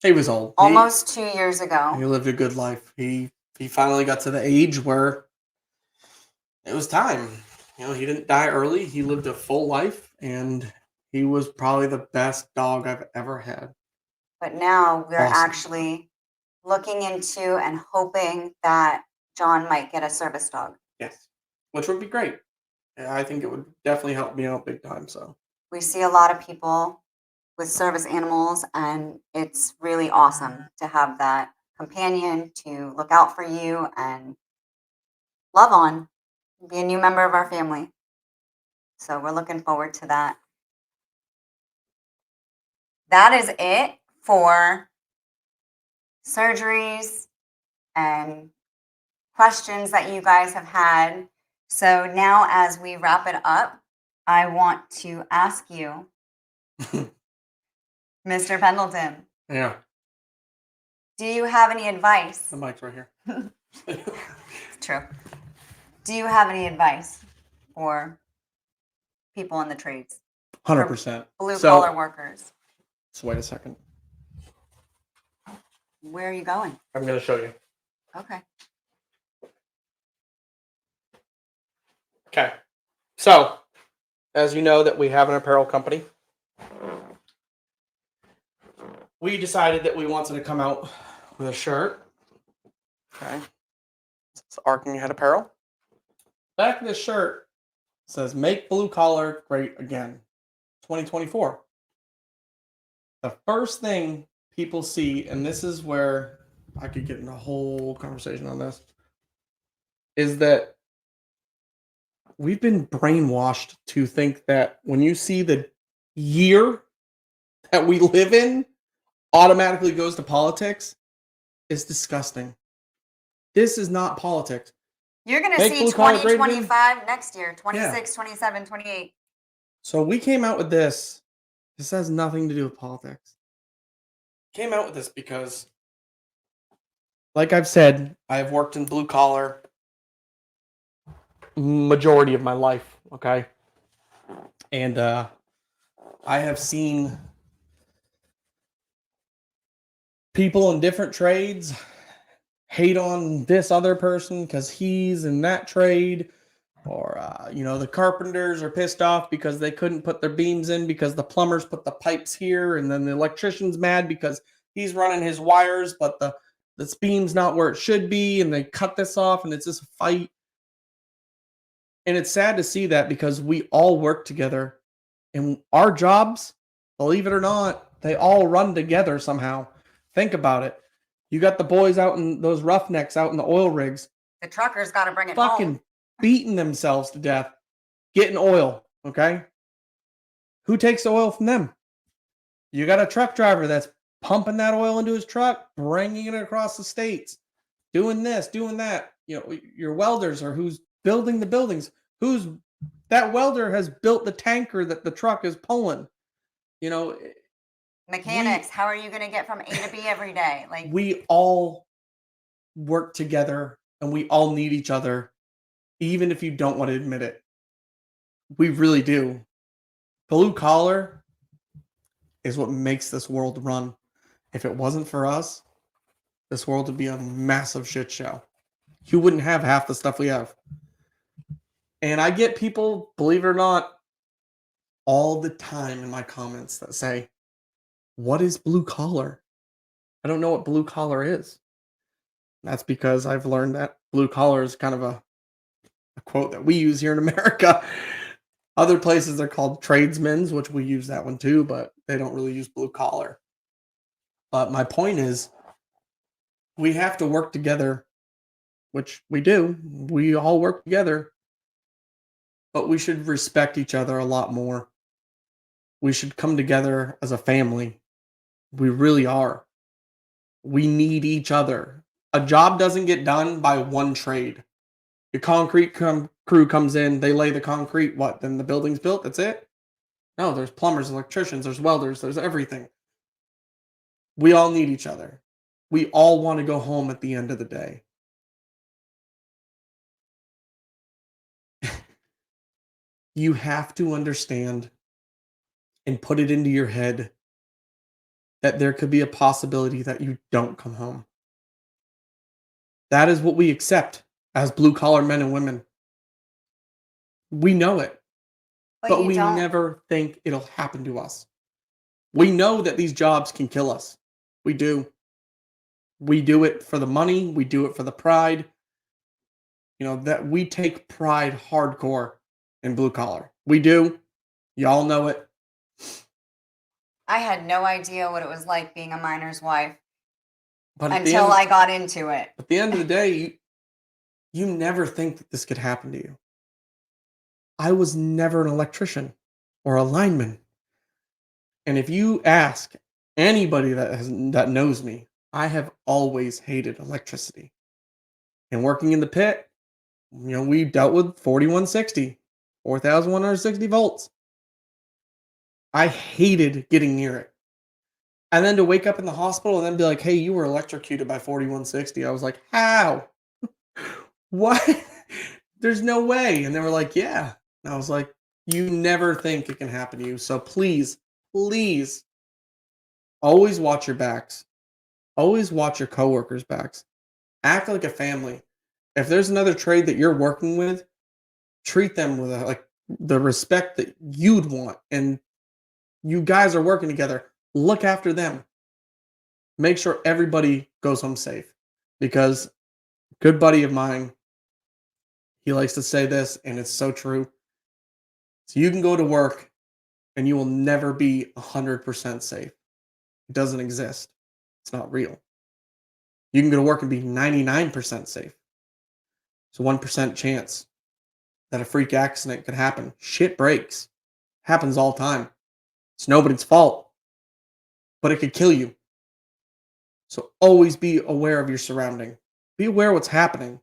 He was old. almost 2 years He ago. lived a good life. He finally got to the age where it was time. He didn't die early. He lived a full life, and he was probably the best dog I've ever had. but now we're Awesome. actually looking into and hoping that John might get a service dog. Yes, which would be great. Yeah, I think it would definitely help me out big time. So We see a lot of people with service animals, and it's really awesome to have that companion to look out for you and love on, be a new member of our family. So we're looking forward to that. That is it for surgeries and questions that you guys have had. So now, as we wrap it up, I want to ask you, Mr. Pendleton, yeah, do you have any advice? the mic's right here. True. Do you have any advice for people in the trades, 100%. blue So, collar workers? so wait a second. Where are you going? I'm going to show you. Okay. Okay. So, as you know that we have an apparel company, we decided that we wanted to come out with a shirt. Okay. It's Arcing Head Apparel. Back of this shirt says "Make Blue Collar Great Again, 2024." The first thing people see, and this is where I could get in a whole conversation on this, is that we've been brainwashed to think that when you see the year that we live in automatically goes to politics. It's disgusting. This is not politics. You're going to Make see blue collar great again? 2025 next year, 26, 27, 28. So we came out with this. This has nothing to do with politics. Came out with this because, like I've said, I've worked in blue collar majority of my life. Okay. And I have seen people in different trades hate on this other person because he's in that trade, or the carpenters are pissed off because they couldn't put their beams in because the plumbers put the pipes here, and then the electrician's mad because he's running his wires but this beam's not where it should be, and they cut this off, and it's just a fight. And it's sad to see that because we all work together, and our jobs, believe it or not, they all run together somehow. Think about it. You got the boys out in those roughnecks out in the oil rigs. The truckers got to bring it Fucking home. beating themselves to death getting oil. Okay. Who takes the oil from them? You got a truck driver that's pumping that oil into his truck, bringing it across the states, doing this, doing that. Your welders are who's building the buildings. That welder has built the tanker that the truck is pulling. You know, Mechanics, how are you going to get from A to B every day? Like, we all work together and we all need each other, even if you don't want to admit it. We really do. Blue collar is what makes this world run. If it wasn't for us, this world would be a massive shit show. You wouldn't have half the stuff we have. And I get people, believe it or not, all the time in my comments that say, "What is blue collar?" I don't know what blue collar is. That's because I've learned that blue collar is kind of a quote that we use here in America. Other places are called tradesmen's, which we use that one too, but they don't really use blue collar. But my point is, we have to work together, which we do. We all work together, but we should respect each other a lot more. We should come together as a family. We really are. We need each other. A job doesn't get done by one trade. Your concrete crew comes in, they lay the concrete, what? Then the building's built, that's it? No, there's plumbers, electricians, there's welders, there's everything. We all need each other. We all want to go home at the end of the day. You have to understand and put it into your head that there could be a possibility that you don't come home. That is what we accept as blue collar men and women. We know it, but you we don't. never think it'll happen to us. We know that these jobs can kill us. We do. We do it for the money. We do it for the pride. That we take pride hardcore in blue collar. We do. Y'all know it. I had no idea what it was like being a miner's wife But until I got into it. at the end of the day, you never think that this could happen to you. I was never an electrician or a lineman. And if you ask anybody that knows me, I have always hated electricity. And working in the pit, we dealt with 4160, 4160 volts. I hated getting near it. And then to wake up in the hospital and then be like, hey, you were electrocuted by 4160. I was like, how? What? There's no way. And they were like, yeah. And I was like, you never think it can happen to you. So please, please, always watch your backs. Always watch your coworkers' backs. Act like a family. If there's another trade that you're working with, treat them with the respect that you'd want. And you guys are working together. Look after them. Make sure everybody goes home safe. Because a good buddy of mine, he likes to say this, and it's so true. So you can go to work and you will never be 100% safe. It doesn't exist. It's not real. You can go to work and be 99% safe. It's a 1% chance that a freak accident could happen. Shit breaks. Happens all the time. It's nobody's fault. But it could kill you. So always be aware of your surrounding. Be aware of what's happening.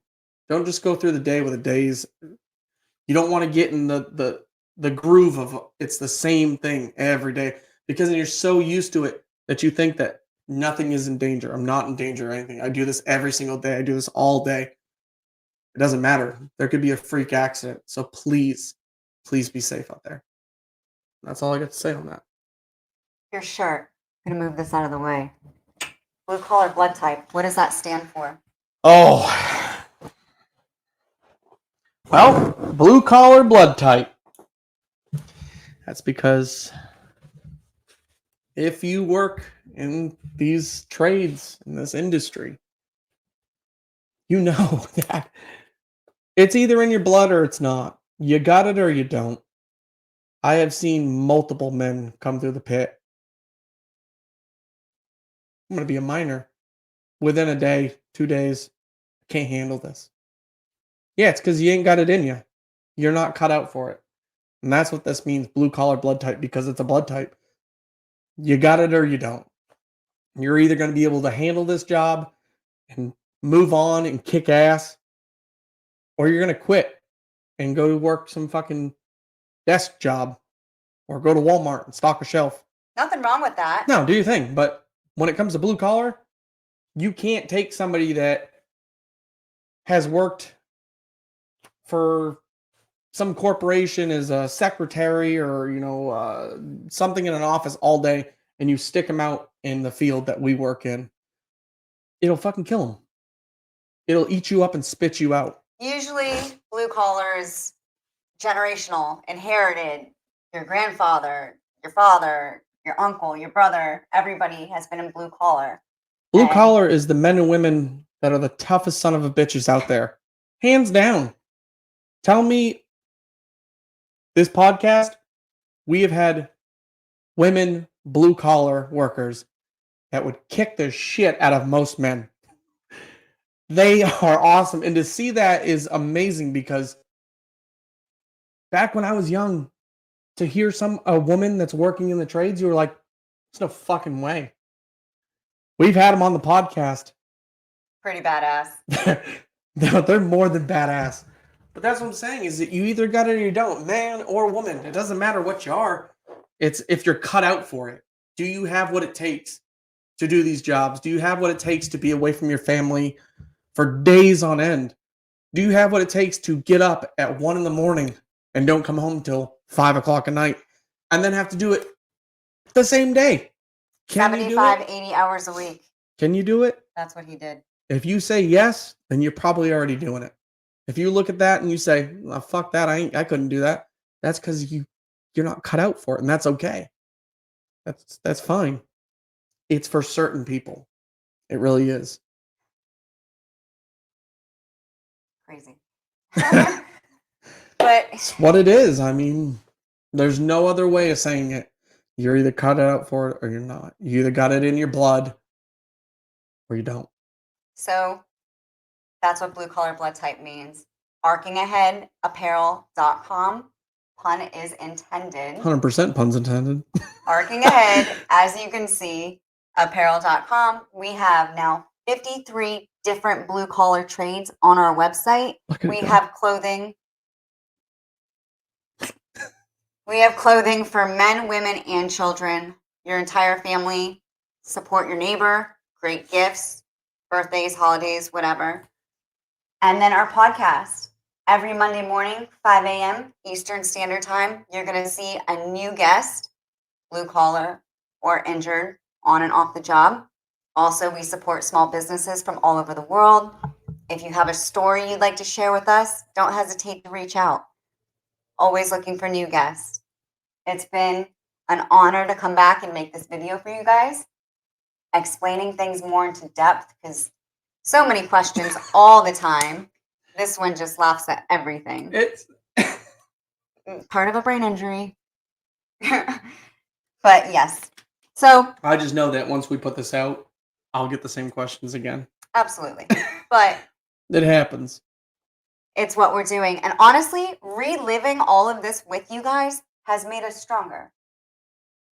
Don't just go through the day with a daze. You don't want to get in the groove of it's the same thing every day. Because then you're so used to it that you think that nothing is in danger. I'm not in danger or anything. I do this every single day. I do this all day. It doesn't matter. There could be a freak accident. So please, please be safe out there. That's all I got to say on that. Your shirt. I'm going to move this out of the way. Blue collar blood type. What does that stand for? Oh. Well, blue collar blood type. That's because if you work in these trades, in this industry, you know that it's either in your blood or it's not. You got it or you don't. I have seen multiple men come through the pit. I'm going to be a miner. Within a day, 2 days, I can't handle this. Yeah, it's because you ain't got it in you. You're not cut out for it. And that's what this means, blue collar blood type, because it's a blood type. You got it or you don't. You're either going to be able to handle this job and move on and kick ass, or you're going to quit and go to work some fucking desk job or go to Walmart and stock a shelf. Nothing wrong with that. No, do your thing. But when it comes to blue collar, you can't take somebody that has worked for some corporation as a secretary or, something in an office all day and you stick them out in the field that we work in. It'll fucking kill them. It'll eat you up and spit you out. Usually, blue collar is generational, inherited. Your grandfather, your father, your uncle, your brother, everybody has been in blue collar. Blue collar is the men and women that are the toughest son of a bitches out there. Hands down. Tell me, this podcast, we have had women blue collar workers that would kick the shit out of most men. They are awesome. And to see that is amazing because back when I was young, to hear a woman that's working in the trades, you were like, there's no fucking way. We've had them on the podcast. Pretty badass. They're more than badass. But that's what I'm saying is that you either got it or you don't, man or woman. It doesn't matter what you are. It's if you're cut out for it. Do you have what it takes to do these jobs? Do you have what it takes to be away from your family for days on end? Do you have what it takes to get up at 1 a.m. and don't come home till 5 o'clock at night and then have to do it the same day? Can 75, 80 hours a week. Can you do it? That's what he did. If you say yes, then you're probably already doing it. If you look at that and you say, oh, fuck that, I couldn't do that. That's because you're not cut out for it, and that's okay. That's fine. it's for certain people. It really is. Crazy. But It's what it is. I mean, there's no other way of saying it. You're either cut out for it or you're not. You either got it in your blood or you don't. so that's what blue collar blood type means. Arkingaheadapparel.com. Pun is intended. 100% puns intended. Arcing ahead, as you can see, apparel.com. We have now 53 different blue collar trades on our website. Look at We it go. have clothing. We have clothing for men, women, and children. Your entire family. Support your neighbor. Great gifts, birthdays, holidays, whatever. And then our podcast. Every Monday morning, 5 a.m. Eastern Standard Time, you're going to see a new guest, blue collar or injured, on and off the job. Also, we support small businesses from all over the world. If you have a story you'd like to share with us, don't hesitate to reach out. Always looking for new guests. It's been an honor to come back and make this video for you guys, explaining things more into depth because so many questions all the time. This one just laughs at everything. It's Part of a brain injury. But yes. So I just know that once we put this out, I'll get the same questions again. absolutely. But It happens. it's what we're doing. And honestly, reliving all of this with you guys has made us stronger.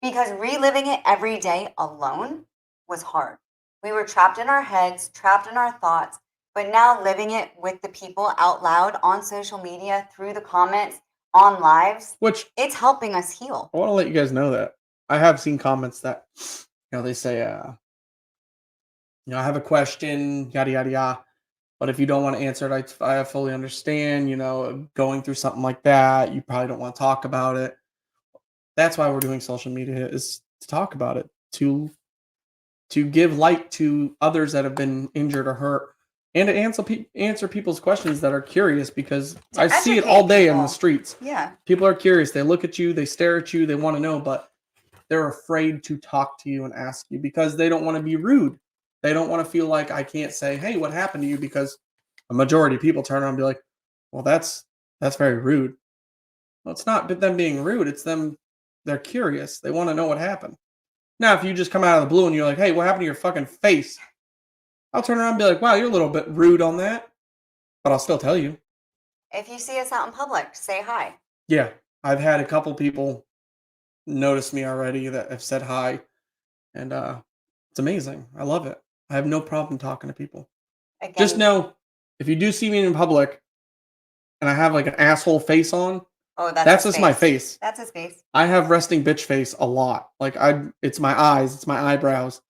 Because reliving it every day alone was hard. We were trapped in our heads, trapped in our thoughts, but now living it with the people out loud on social media, through the comments, on lives, Which it's helping us heal. I want to let you guys know that I have seen comments that, they say, I have a question, yada, yada, yada. But if you don't want to answer it, I fully understand, going through something like that. You probably don't want to talk about it. That's why we're doing social media, is to talk about it, to give light to others that have been injured or hurt, and to answer people's questions that are curious, because I see it all day in the streets. Yeah. People are curious. They look at you, they stare at you, they want to know, but they're afraid to talk to you and ask you because they don't want to be rude. They don't want to feel like I can't say, hey, what happened to you? Because a majority of people turn around and be like, well, that's very rude. Well, it's not them being rude. It's them. They're curious. They want to know what happened. Now, if you just come out of the blue and you're like, hey, what happened to your fucking face? I'll turn around and be like, wow, you're a little bit rude on that. But I'll still tell you. If you see us out in public, say hi. Yeah. I've had a couple people notice me already that have said hi. And it's amazing. I love it. I have no problem talking to people. Again, Just know, if you do see me in public and I have like an asshole face on, that's just my face. That's his face. I have resting bitch face a lot. Like it's my eyes, it's my eyebrows.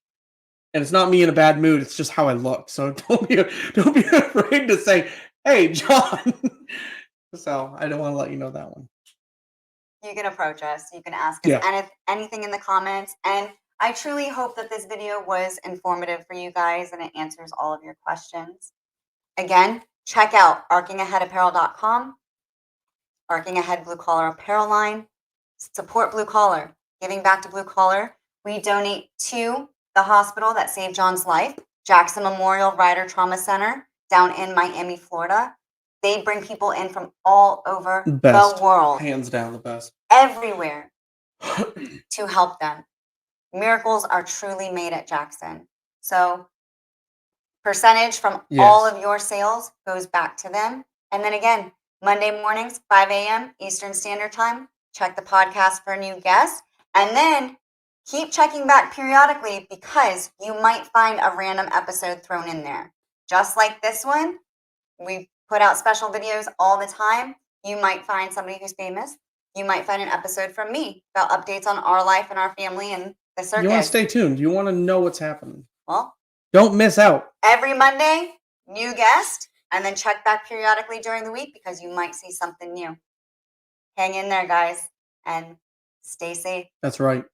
And it's not me in a bad mood, it's just how I look. So don't be afraid to say, hey, John. So I don't want to let you know that one. You can approach us. You can ask us anything in the comments. And I truly hope that this video was informative for you guys and it answers all of your questions. Again, check out arkingaheadapparel.com, Arcing Ahead Blue Collar Apparel line. Support Blue Collar. Giving back to Blue Collar. We donate to the hospital that saved John's life, Jackson Memorial Rider Trauma Center, down in Miami, Florida. They bring people in from all over the world. Hands down the best. Everywhere to help them. Miracles are truly made at Jackson. So percentage from all of your sales goes back to them. And then again, Monday mornings, 5 a.m. Eastern Standard Time. Check the podcast for a new guest. And then keep checking back periodically because you might find a random episode thrown in there. Just like this one, we put out special videos all the time. You might find somebody who's famous. You might find an episode from me about updates on our life and our family and the circus. You want to stay tuned. You want to know what's happening. Well, don't miss out. Every Monday, new guest, and then check back periodically during the week because you might see something new. Hang in there, guys, and stay safe. That's right.